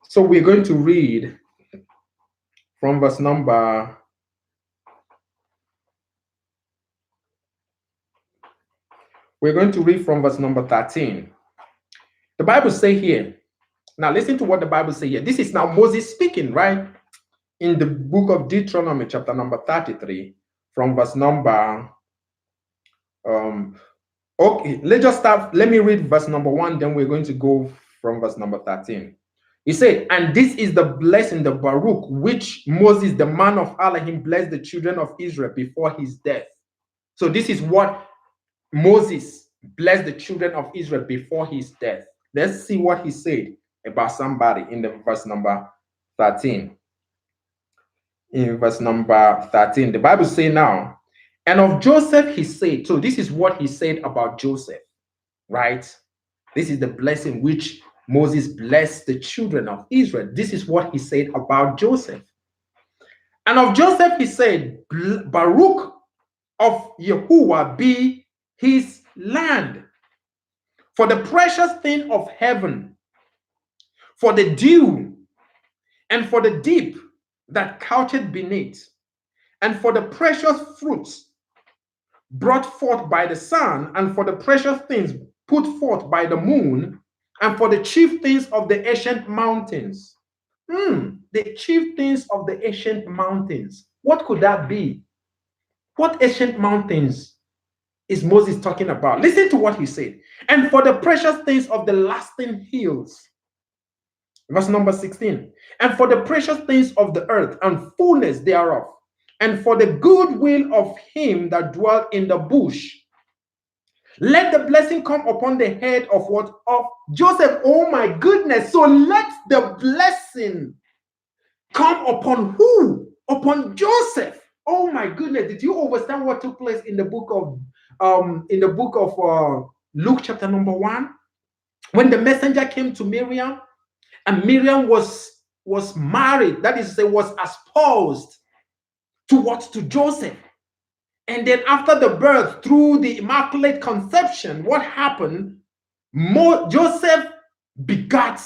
Speaker 1: So we're going to read from verse number 13. The Bible says here, now listen to what the Bible says here. This is now Moses speaking, right? In the book of Deuteronomy, chapter number 33, from verse number okay, let's just start. Let me read verse number 1, then we're going to go from verse number 13. He said, and this is the blessing, the Baruch, which Moses, the man of Elohim, blessed the children of Israel before his death. So this is what Moses blessed the children of Israel before his death. Let's see what he said about somebody in the verse number 13. In verse number 13, the Bible says now, and of Joseph he said, so this is what he said about Joseph, right? This is the blessing which Moses blessed the children of Israel. This is what he said about Joseph. And of Joseph he said, Baruch of Yahuwah be his land, for the precious thing of heaven, for the dew, and for the deep that coucheth beneath, and for the precious fruits brought forth by the sun, and for the precious things put forth by the moon, and for the chief things of the ancient mountains. The chief things of the ancient mountains. What could that be? What ancient mountains is Moses talking about? Listen to what he said. And for the precious things of the lasting hills. Verse number 16. And for the precious things of the earth and fullness thereof, and for the good will of him that dwelt in the bush. Let the blessing come upon the head of what? Of Joseph. Oh my goodness. So let the blessing come upon who? Upon Joseph. Oh my goodness. Did you understand what took place in the book of Luke chapter number 1? When the messenger came to Miriam, and Miriam was married, that is to say, was espoused to Joseph. And then after the birth, through the immaculate conception, what happened? Joseph begat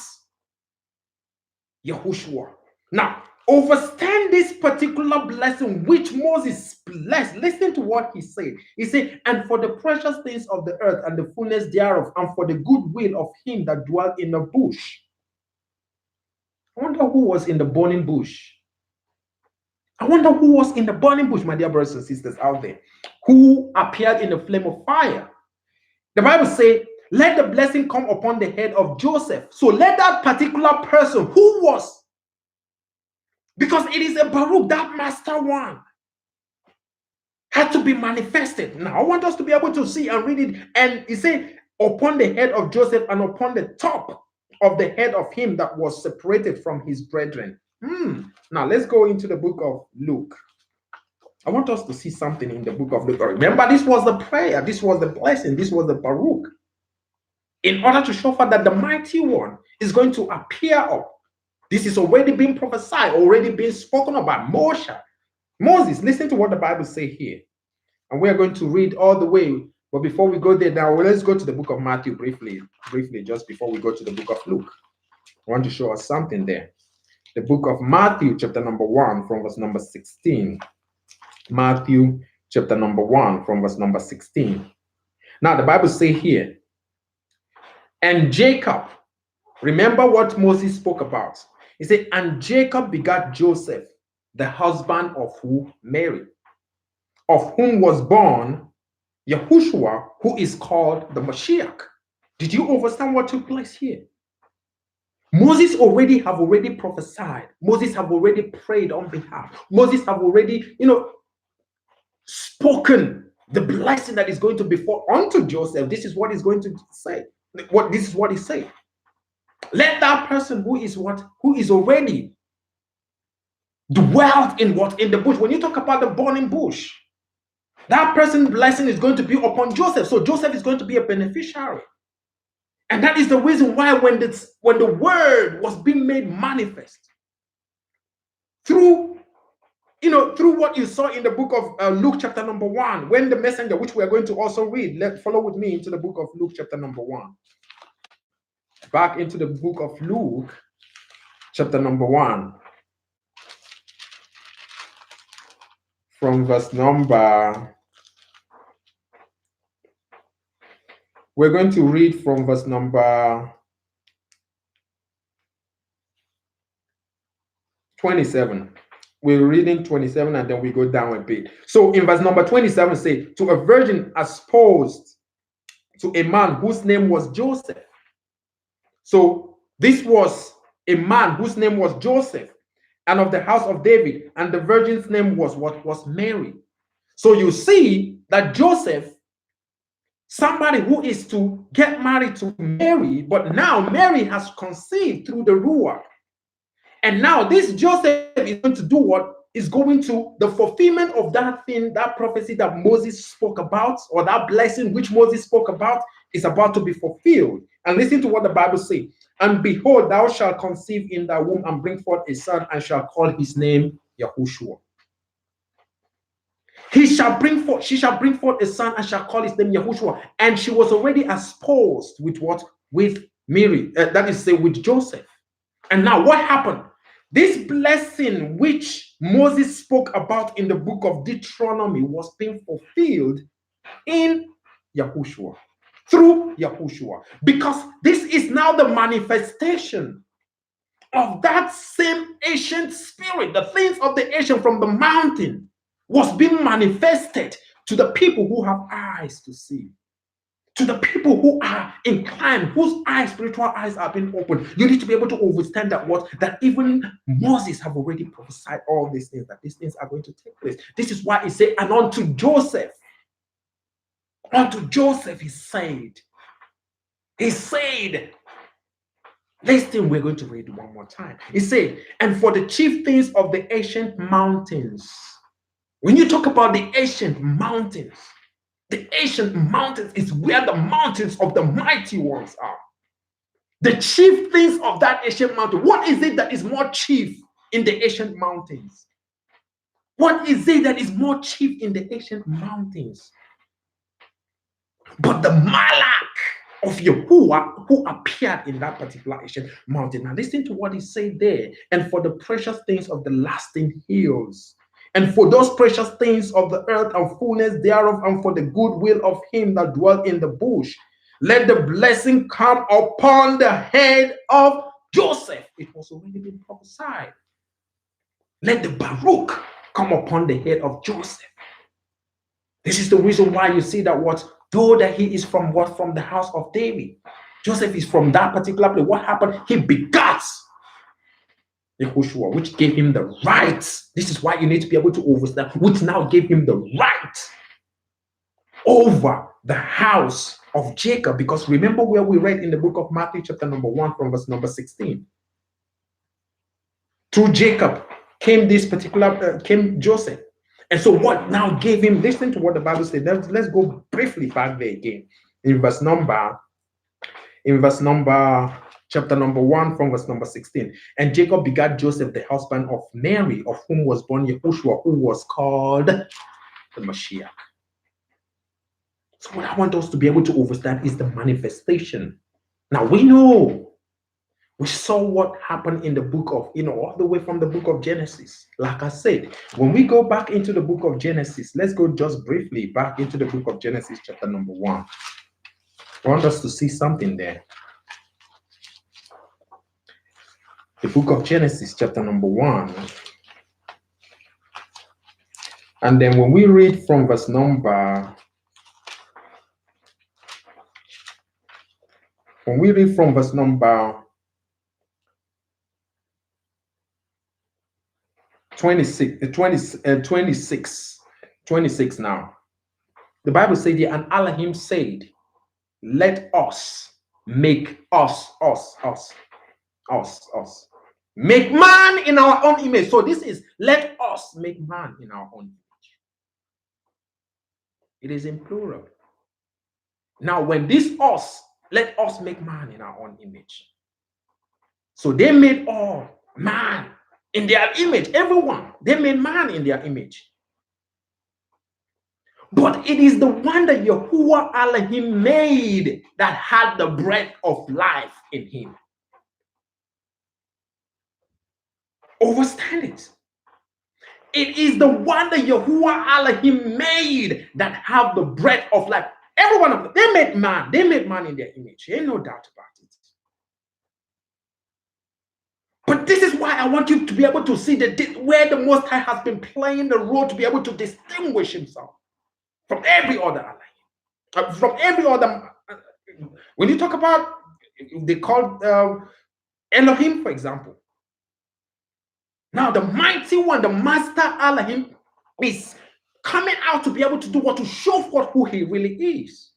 Speaker 1: Yahushua. Now, understand this particular blessing which Moses blessed. Listen to what he said. He said, and for the precious things of the earth and the fullness thereof, and for the good will of him that dwelt in the bush. I wonder who was in the burning bush. I wonder who was in the burning bush, my dear brothers and sisters out there, who appeared in the flame of fire. The Bible says, let the blessing come upon the head of Joseph. So let that particular person who was, because it is a Baruch, that master one, had to be manifested. Now I want us to be able to see and read it. And he said, upon the head of Joseph and upon the top of the head of him that was separated from his brethren. Now let's go into the book of Luke. I want us to see something in the book of Luke. Remember, this was the prayer, this was the blessing, this was the Baruch. In order to show for that the mighty one is going to appear up This is already being prophesied, already being spoken about. Moses, listen to what the Bible says here. And we are going to read all the way. But before we go there, now let's go to the book of Matthew briefly, just before we go to the book of Luke. I want to show us something there. The book of Matthew, chapter number 1, from verse number 16. Matthew, chapter number 1, from verse number 16. Now, the Bible says here, and Jacob, remember what Moses spoke about. He said, and Jacob begat Joseph, the husband of who? Mary, of whom was born YAHUWSHUWA, who is called the Mashiach. Did you understand what took place here? Moses have already prophesied. Moses have already prayed on behalf. Moses have already, spoken the blessing that is going to befall unto Joseph. This is what he's going to say. This is what he said. Let that person who is already dwelt in the bush. When you talk about the burning bush, that person's blessing is going to be upon Joseph. So Joseph is going to be a beneficiary. And that is the reason why when the word was being made manifest through what you saw in the book of Luke chapter number 1, when the messenger, which we are going to also read, follow with me into the book of Luke chapter number 1. Back into the book of Luke chapter number 1. From verse number, we're going to read from verse number 27. We're reading 27 and then we go down a bit. So in verse number 27 say, to a virgin espoused to a man whose name was Joseph. So this was a man whose name was Joseph, and of the house of David, and the virgin's name was what? Was Mary. So you see that Joseph, somebody who is to get married to Mary, but now Mary has conceived through the Ruwach. And now this Joseph is going to do what? Is going to the fulfillment of that thing, that prophecy that Moses spoke about, or that blessing which Moses spoke about, is about to be fulfilled. And listen to what the Bible says. And behold, thou shalt conceive in thy womb and bring forth a son, and shall call his name YAHUWSHUWA. She shall bring forth a son, and shall call his name YAHUWSHUWA. And she was already espoused with what? With Mary. That is, say, with Joseph. And now what happened? This blessing which Moses spoke about in the book of Deuteronomy was being fulfilled in YAHUWSHUWA, through YAHUWSHUWA, because this is now the manifestation of that same ancient spirit. The things of the ancient from the mountain was being manifested to the people who have eyes to see, to the people who are inclined, whose eyes, spiritual eyes, are being opened. You need to be able to understand that even Moses have already prophesied all these things, that these things are going to take place. This is why he said, and unto Joseph he said, listen, we're going to read one more time. He said, and for the chief things of the ancient mountains. When you talk about the ancient mountains is where the mountains of the mighty ones are. The chief things of that ancient mountain. What is it that is more chief in the ancient mountains? What is it that is more chief in the ancient mountains? But the Malak of Yahuwah who appeared in that particular ancient mountain. Now listen to what he said there. And for the precious things of the lasting hills, and for those precious things of the earth and fullness thereof, and for the goodwill of him that dwelt in the bush, let the blessing come upon the head of Joseph. It was already been prophesied. Let the Baruch come upon the head of Joseph. This is the reason why you see that though that he is from the house of David, Joseph is from that particular place. What happened? He begat YAHUWSHUWA, which gave him the right. This is why you need to be able to understand, which now gave him the right over the house of Jacob. Because remember where we read in the book of Matthew chapter number 1 from verse number 16. Through Jacob came came Joseph. And so what now gave him, listen to what the Bible said. Let's go briefly back there again. In verse number chapter number 1 from verse number 16. And Jacob begat Joseph, the husband of Mary, of whom was born YAHUWSHUWA, who was called the Mashiach. So what I want us to be able to understand is the manifestation. Now we know, we saw what happened in the book of, all the way from the book of Genesis. Like I said, when we go back into the book of Genesis, let's go just briefly back into the book of Genesis, chapter number 1. I want us to see something there. The book of Genesis, chapter number 1. And then when we read from verse number, when we read from verse number 26 now, the Bible said here, and Elohim said, let us make us. Make man in our own image. So this is, let us make man in our own image. It is in plural. Now, when this us, let us make man in our own image. So they made all man in their image. Everyone, they made man in their image. But it is the one that Yahuwah Elohim made that had the breath of life in him. Overstand it. It is the one that Yahuwah Elohim made that have the breath of life. Every one of them, they made man in their image. There ain't no doubt about it. But this is why I want you to be able to see where the Most High has been playing the role to be able to distinguish himself from every other Elohim. From every other, when you talk about, they call Elohim, for example. Now, the mighty one, the master Elohim, is coming out to be able to do what? To show forth who he really is.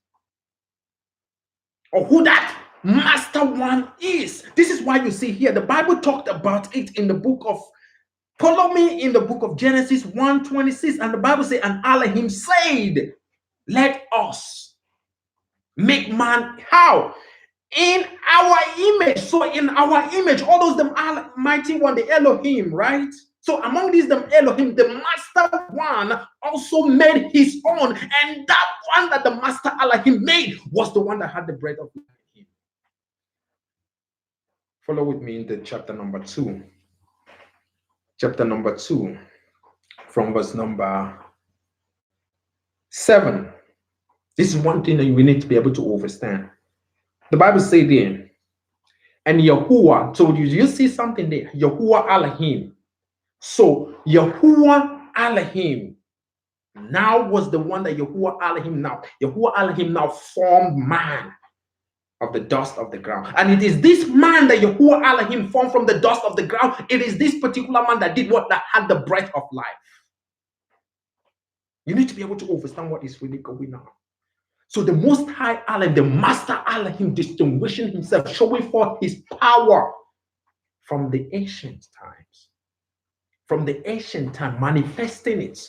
Speaker 1: Or who that master one is. This is why you see here, the Bible talked about it in the book of, follow me in the book of Genesis 1:26. And the Bible says, and Elohim said, let us make man, how? In our image. So in our image, all those them mighty one, the Elohim, right? So among these them Elohim, the master one also made his own, and that one that the master Elohim made was the one that had the breath of life in him. Follow with me in the chapter number 2. Chapter number 2, from verse number 7. This is one thing that we need to be able to understand. The Bible says there, and Yahuwah told you see something there? Yahuwah Elohim. So Yahuwah Elohim now was the one that Yahuwah Elohim now formed man of the dust of the ground. And it is this man that Yahuwah Elohim formed from the dust of the ground. It is this particular man that did what? That had the breath of life. You need to be able to understand what is really going on. So the Most High Allah, the Master Elohim, distinguishing himself, showing forth his power from the ancient times. From the ancient time, manifesting it.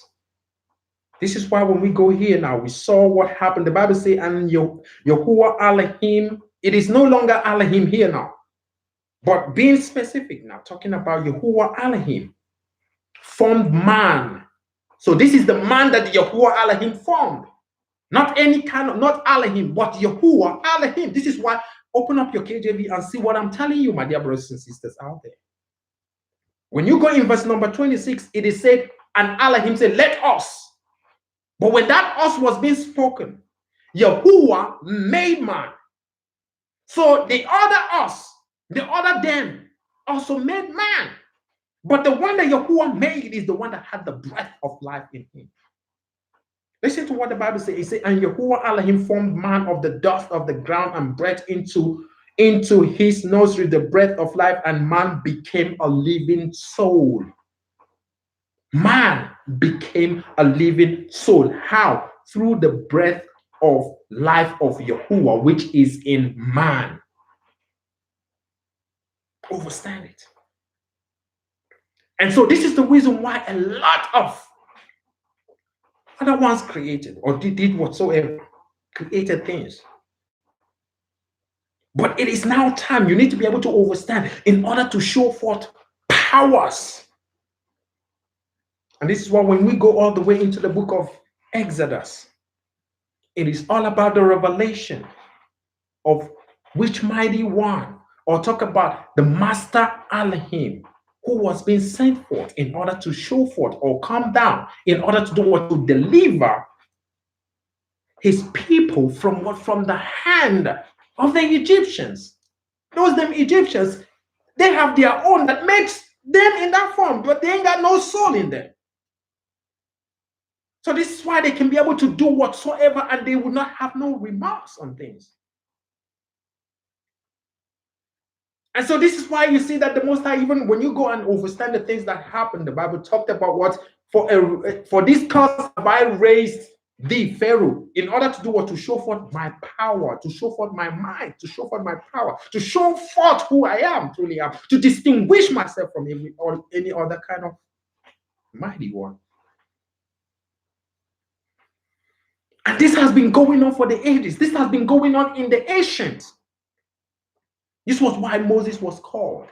Speaker 1: This is why when we go here now, we saw what happened. The Bible says, and Yahuwah Elohim, it is no longer Elohim here now. But being specific now, talking about Yahuwah Elohim, formed man. So this is the man that Yahuwah Elohim formed. Not any kind of, not Elohim, but Yahuwah Elohim. This is why, open up your KJV and see what I'm telling you, my dear brothers and sisters out there. When you go in verse number 26, it is said, and Elohim said, let us. But when that us was being spoken, Yahuwah made man. So the other us, the other them, also made man. But the one that Yahuwah made is the one that had the breath of life in him. Listen to what the Bible says. It says, and Yahuwah Elohim formed man of the dust of the ground and breathed into his nostril the breath of life, and man became a living soul. Man became a living soul. How? Through the breath of life of Yahuwah, which is in man. Understand it. And so this is the reason why a lot of other ones created or did whatsoever, created things. But it is now time. You need to be able to overstand in order to show forth powers. And this is why when we go all the way into the book of Exodus, it is all about the revelation of which mighty one, or talk about the master Elohim, who was being sent forth in order to show forth or come down in order to do what? To deliver his people from what? From the hand of the Egyptians. Those them Egyptians, they have their own that makes them in that form, but they ain't got no soul in them. So this is why they can be able to do whatsoever, and they will not have no remarks on things. And so this is why you see that the Most High, even when you go and understand the things that happen, the Bible talked about what? For this cause have I raised thee, Pharaoh, in order to do what? To show forth my power, to show forth my might, to show forth my power, to show forth who I am, truly am, to distinguish myself from any other kind of mighty one. And this has been going on for the ages. This has been going on in the ancient. This was why Moses was called.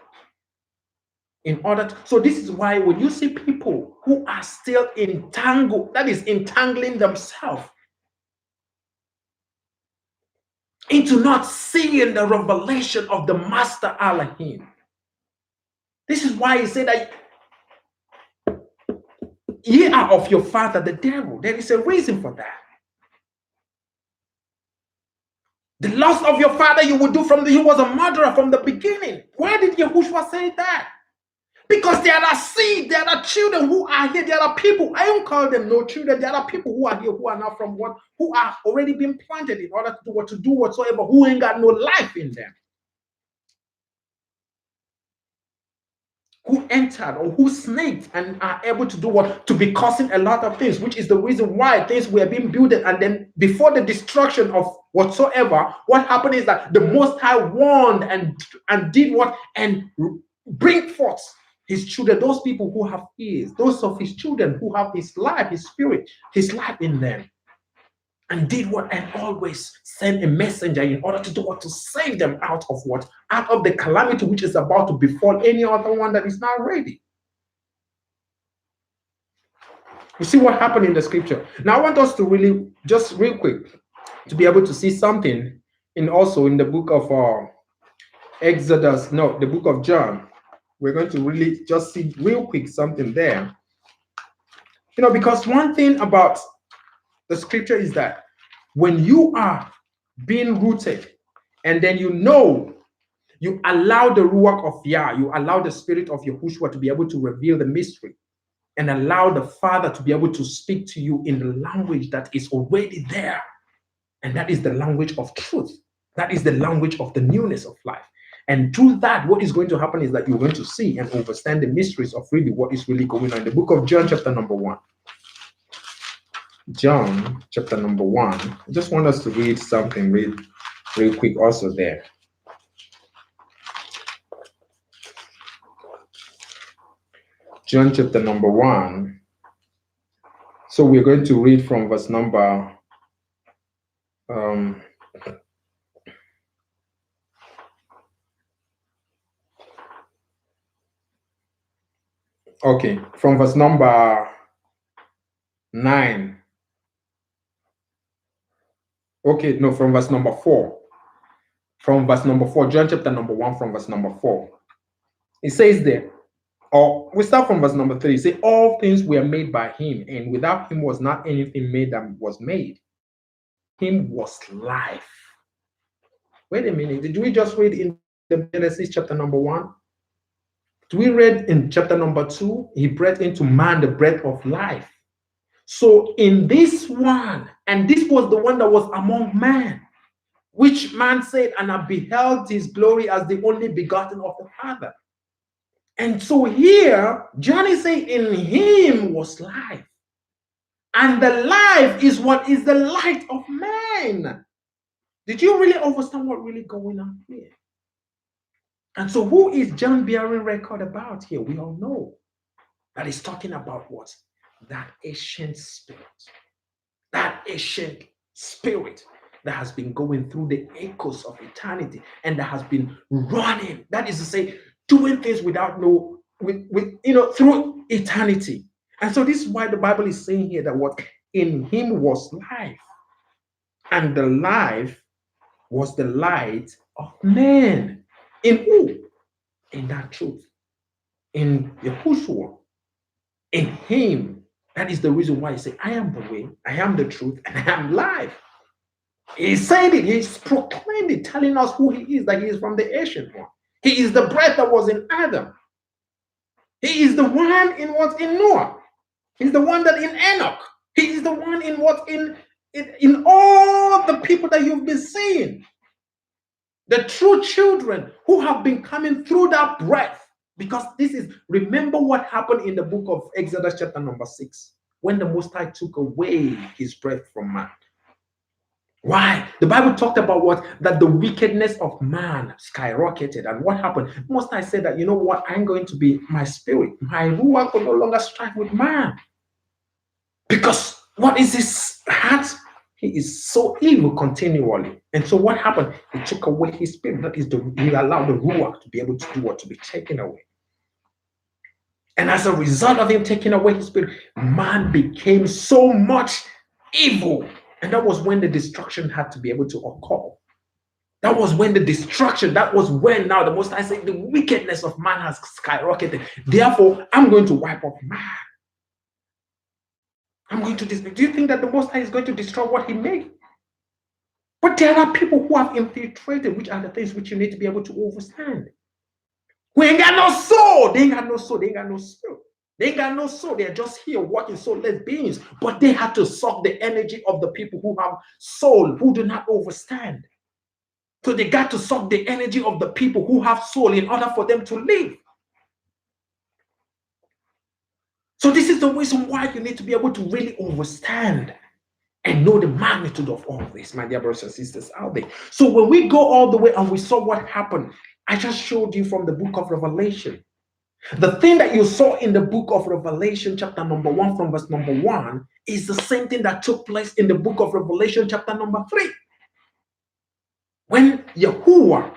Speaker 1: In order to, so this is why when you see people who are still entangled, that is entangling themselves into not seeing the revelation of the Master Elohim. This is why he said that ye are of your father, the devil. There is a reason for that. The lust of your father you will do he was a murderer from the beginning. Why did Yahushua say that? Because there are seed, there are children who are here, there are people, I don't call them no children, there are people who are here who are not from what, who are already been planted in order to do whatsoever, who ain't got no life in them. Who entered or who snaked and are able to do what? To be causing a lot of things, which is the reason why things were being built. And then before the destruction of whatsoever, what happened is that the Most High warned and did what? And bring forth his children, those people who have ears, those of his children who have his life, his spirit, his life in them. And did what? And always send a messenger in order to do what? To save them out of what? Out of the calamity which is about to befall any other one that is not ready. You see what happened in the scripture. Now I want us to really, just real quick, to be able to see something also in the book of Exodus, no, the book of John. We're going to really just see real quick something there. You know, because one thing about the scripture is that when you are being rooted and then you allow the Ruwach of Yah, you allow the spirit of YAHUWSHUWA to be able to reveal the mystery and allow the Father to be able to speak to you in the language that is already there. And that is the language of truth. That is the language of the newness of life. And through that, what is going to happen is that you're going to see and understand the mysteries of really what is really going on in the book of John, chapter number 1. John, chapter number 1. I just want us to read something real quick also there. John, chapter number 1. So we're going to read from verse number from verse number 9. From verse number 4. From verse number 4, John chapter number 1, from verse number 4. It says there, or we start from verse number 3. It says, all things were made by him, and without him was not anything made that was made. Him was life. Wait a minute, did we just read in the Genesis chapter number 1? We read in chapter number 2, he breathed into man the breath of life. So in this one, and this was the one that was among man, which man said, and I beheld his glory as the only begotten of the Father. And so here, John is saying, in him was life. And the life is what is the light of man. Did you really understand what really going on here? And so who is John bearing record about here? We all know that he's talking about what? That ancient spirit. That ancient spirit that has been going through the echoes of eternity and that has been running. That is to say, doing things without through eternity. And so this is why the Bible is saying here that what in him was life, and the life was the light of men. In who? In that truth. In Yahushua. In him. That is the reason why he said, I am the way, I am the truth, and I am life. He said it, he's proclaimed it, telling us who he is, that he is from the ancient one. He is the breath that was in Adam. He is the one in what in Noah. He's the one that in Enoch. He is the one in what in all the people that you've been seeing. The true children who have been coming through that breath. Because this is, remember what happened in the book of Exodus chapter number 6, when the Most High took away his breath from man. Why? The Bible talked about what? That the wickedness of man skyrocketed. And what happened? Most High said that, you know what? I'm going to be my spirit. My Ruwach will no longer strive with man. Because what is his heart? He is so evil continually. And so what happened? He took away his spirit. That is, he allowed the Ruwach to be able to do what? To be taken away. And as a result of him taking away his spirit, man became so much evil. And that was when the destruction had to be able to occur. That was when the destruction, that was when now the Most High said the wickedness of man has skyrocketed. Therefore, I'm going to wipe off man. I'm going to destroy. Do you think that the Most High is going to destroy what he made? But there are people who have infiltrated, which are the things which you need to be able to overstand. We ain't got no soul. They ain't got no soul. They ain't got no spirit. They ain't got no soul. They're just here walking soulless beings. But they had to suck the energy of the people who have soul, who do not overstand. So they got to suck the energy of the people who have soul in order for them to live. So this is the reason why you need to be able to really understand and know the magnitude of all this, my dear brothers and sisters out there. So when we go all the way and we saw what happened, I just showed you from the book of Revelation. The thing that you saw in the book of Revelation, chapter number 1, from verse number 1, is the same thing that took place in the book of Revelation, chapter number 3. When Yahuwah,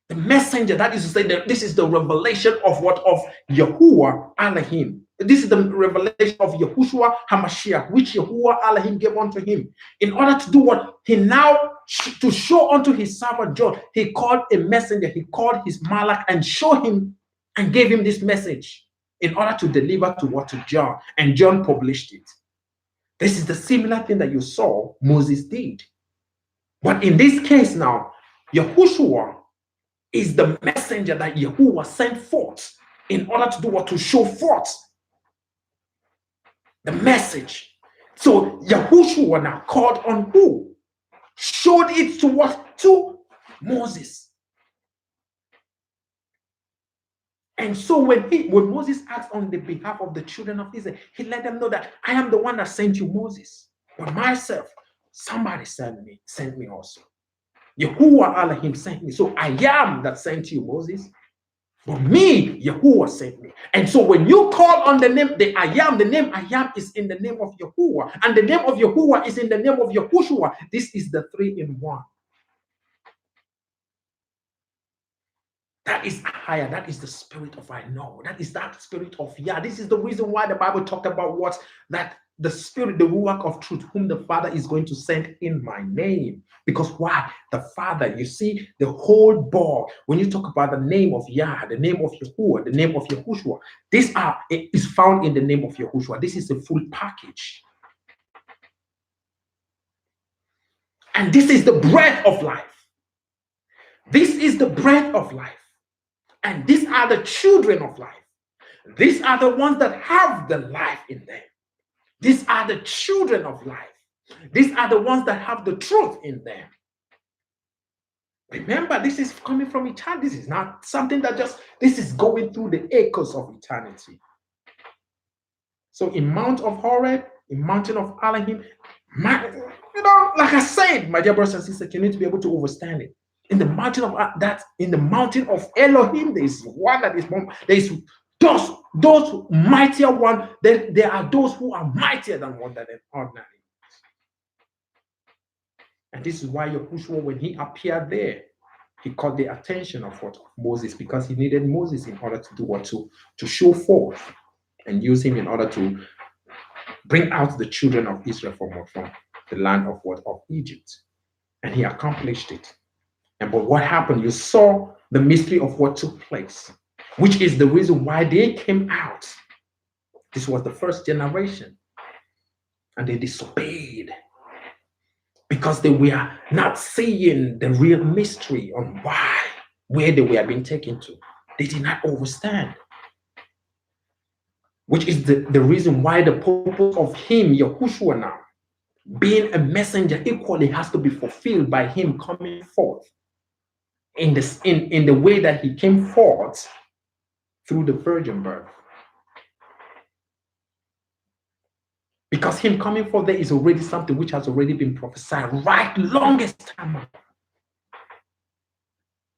Speaker 1: the messenger, that is to say that this is the revelation of what? Of Yahuwah Elohim. This is the revelation of Yahushua HaMashiach, which Yahuwah Elohim gave unto him. In order to do what? He now, to show unto his servant John, he called a messenger, he called his Malak and showed him and gave him this message in order to deliver to what? To John. And John published it. This is the similar thing that you saw Moses did. But in this case now, Yahushua is the messenger that Yahuwah sent forth in order to do what? To show forth the message. So Yahushua now called on who? Showed it to what? To Moses. And so when Moses asked on the behalf of the children of Israel, he let them know that I am the one that sent you, Moses. But myself, somebody sent me also. Yahuwah Elohim sent me. So I am that sent you, Moses. But me, Yahuwah sent me. And so when you call on the name, the name I am is in the name of Yahuwah. And the name of Yahuwah is in the name of Yahushua. This is the 3 in 1. That is higher. That is the spirit of I know. That is that spirit of Yah. This is the reason why the Bible talked about what? That the spirit, the Ruwach of truth, whom the Father is going to send in my name. Because why? The Father, you see, the whole ball, when you talk about the name of Yah, the name of Yahuwah, the name of Yahushua, it is found in the name of Yahushua. This is a full package. And this is the breath of life. This is the breath of life. And these are the children of life. These are the ones that have the life in them. These are the children of life. These are the ones that have the truth in them. Remember, this is coming from eternity. This is not something that this is going through the echoes of eternity. So in Mount of Horeb, in Mountain of Elohim, like I said, my dear brothers and sisters, you need to be able to understand it. In the mountain of Elohim, there is one that is more, there is those mightier one. There are those who are mightier than one that are ordinary. And this is why Yahushua, when he appeared there, he caught the attention of what? Of Moses, because he needed Moses in order to do what? To show forth and use him in order to bring out the children of Israel from the land of what? Of Egypt. And he accomplished it. And but what happened? You saw the mystery of what took place, which is the reason why they came out. This was the first generation. And they disobeyed, because they were not seeing the real mystery on where they were being taken to. They did not understand. Which is the reason why the purpose of him, Yahushua, now, being a messenger, equally has to be fulfilled by him coming forth in the way that he came forth through the virgin birth. Because him coming forth there is already something which has already been prophesied right longest time ago.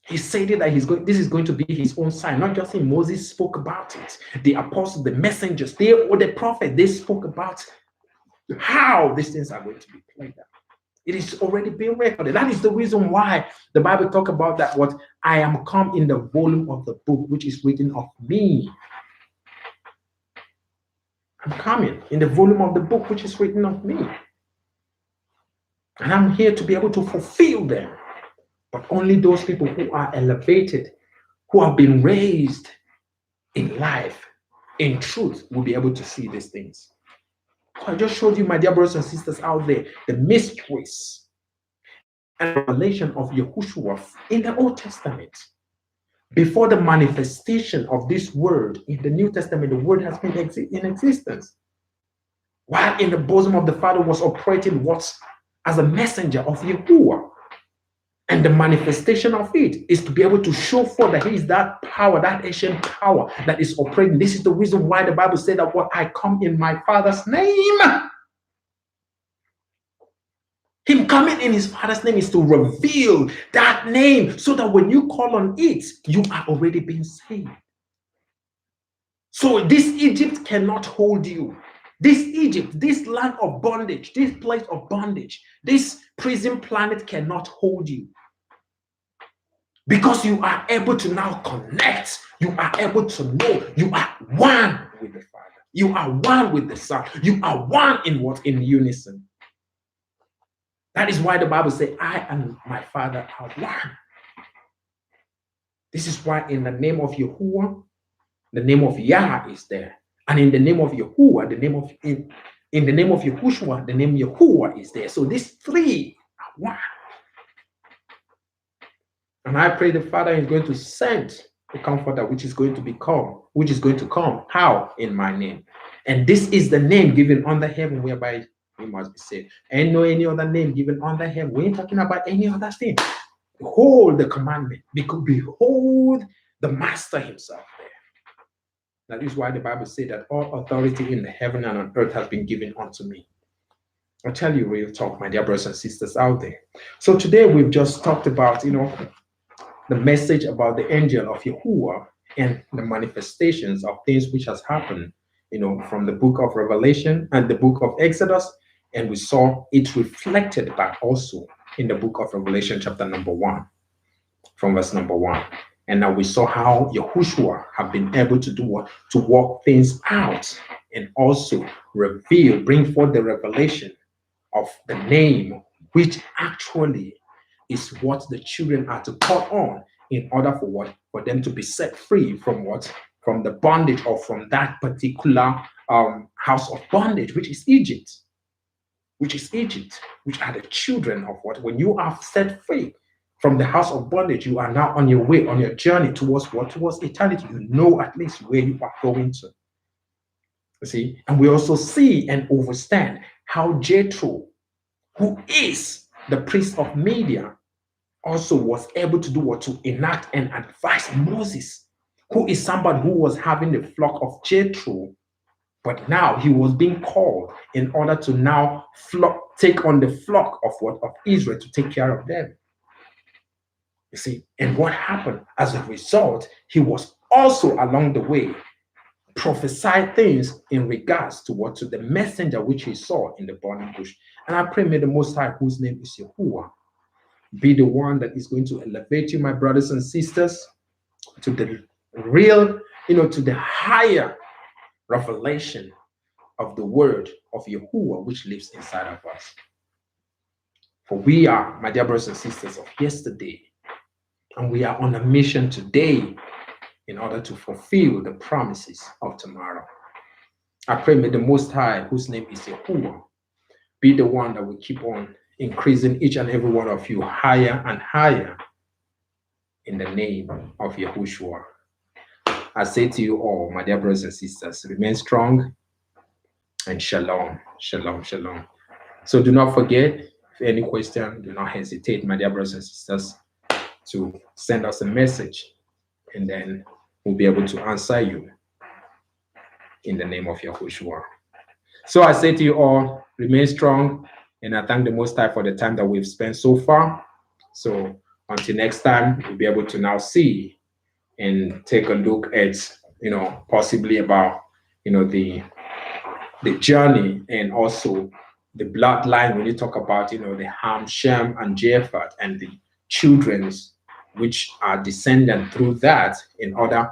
Speaker 1: He said it that this is going to be his own sign. Not just him, Moses spoke about it. The apostles, the messengers, the prophet, they spoke about how these things are going to be played out. It is already being recorded. That is the reason why the Bible talk about that, what I am come in the volume of the book which is written of me. I'm coming in the volume of the book which is written of me. And I'm here to be able to fulfill them. But only those people who are elevated, who have been raised in life, in truth, will be able to see these things. So I just showed you, my dear brothers and sisters out there, the mysteries and revelation of Yahushua in the Old Testament. Before the manifestation of this word in the New Testament, the word has been in existence. While in the bosom of the Father was operating what? As a messenger of Yahuwah. And the manifestation of it is to be able to show forth that he is that power, that ancient power that is operating. This is the reason why the Bible said that what I come in my Father's name. Him coming in his Father's name is to reveal that name so that when you call on it, you are already being saved. So this Egypt cannot hold you. This Egypt, this land of bondage, this place of bondage, this prison planet cannot hold you. Because you are able to now connect, you are able to know, you are one with the Father, you are one with the Son, you are one in what? In unison. That is why the Bible says, I and my Father are one. This is why in the name of Yahuwah, the name of Yah is there. And in the name of Yahuwah, in the name of Yahushua, the name Yahuwah is there. So these three are one. And I pray the Father is going to send the comforter which is going to come. How? In my name. And this is the name given under heaven whereby we must be saved. And no any other name given under heaven. We ain't talking about any other thing. Behold the commandment. Because behold the Master himself there. That is why the Bible says that all authority in the heaven and on earth has been given unto me. I'll tell you real talk, my dear brothers and sisters out there. So today we've just talked about, the message about the angel of Yahuwah and the manifestations of things which has happened, from the book of Revelation and the book of Exodus. And we saw it reflected back also in the book of Revelation, chapter number 1, from verse number 1. And now we saw how Yahushua have been able to do what? To work things out and also bring forth the revelation of the name, which actually is what the children are to call on in order for what? For them to be set free from what? From the bondage or from that particular house of bondage, which is Egypt. Which are the children of what? When you are set free from the house of bondage, you are now on your way, on your journey towards what? Towards eternity. You know at least where you are going to. You see? And we also see and understand how Jethro, who is the priest of Midian, also was able to do what? To enact and advise Moses, who is somebody who was having the flock of Jethro, but now he was being called in order to now take on the flock of what? Of Israel, to take care of them. You see, and what happened as a result, he was also along the way prophesied things in regards to what? To the messenger which he saw in the burning bush. And I pray, may the Most High, whose name is Yahuwah, be the one that is going to elevate you, my brothers and sisters, to the real, to the higher revelation of the word of Yahuwah, which lives inside of us. For we are, my dear brothers and sisters, of yesterday, and we are on a mission today in order to fulfill the promises of tomorrow. I pray, may the Most High, whose name is Yahuwah, be the one that will keep on increasing each and every one of you higher and higher in the name of YAHUWSHUWA. I say to you all, my dear brothers and sisters, remain strong and shalom, shalom, shalom. So do not forget, if any question, do not hesitate, my dear brothers and sisters, to send us a message, and then we'll be able to answer you in the name of YAHUWSHUWA. So I say to you all, remain strong, and I thank the Most High for the time that we've spent so far. So until next time, we'll be able to now see and take a look at, possibly about, the journey, and also the bloodline when you talk about, the Ham, Shem, and Japheth, and the children's which are descendant through that, in order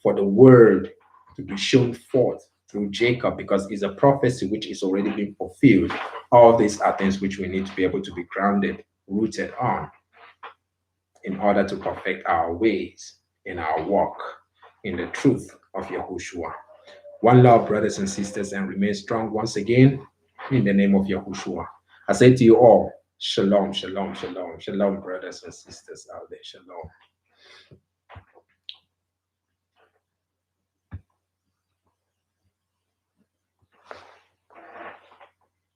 Speaker 1: for the word to be shown forth through Jacob, because it's a prophecy which is already being fulfilled. All these are things which we need to be able to be grounded, rooted on, in order to perfect our ways in our walk in the truth of YAHUWSHUWA. One love, brothers and sisters, and remain strong once again in the name of YAHUWSHUWA. I say to you all, shalom, shalom, shalom, shalom, brothers and sisters out there, shalom.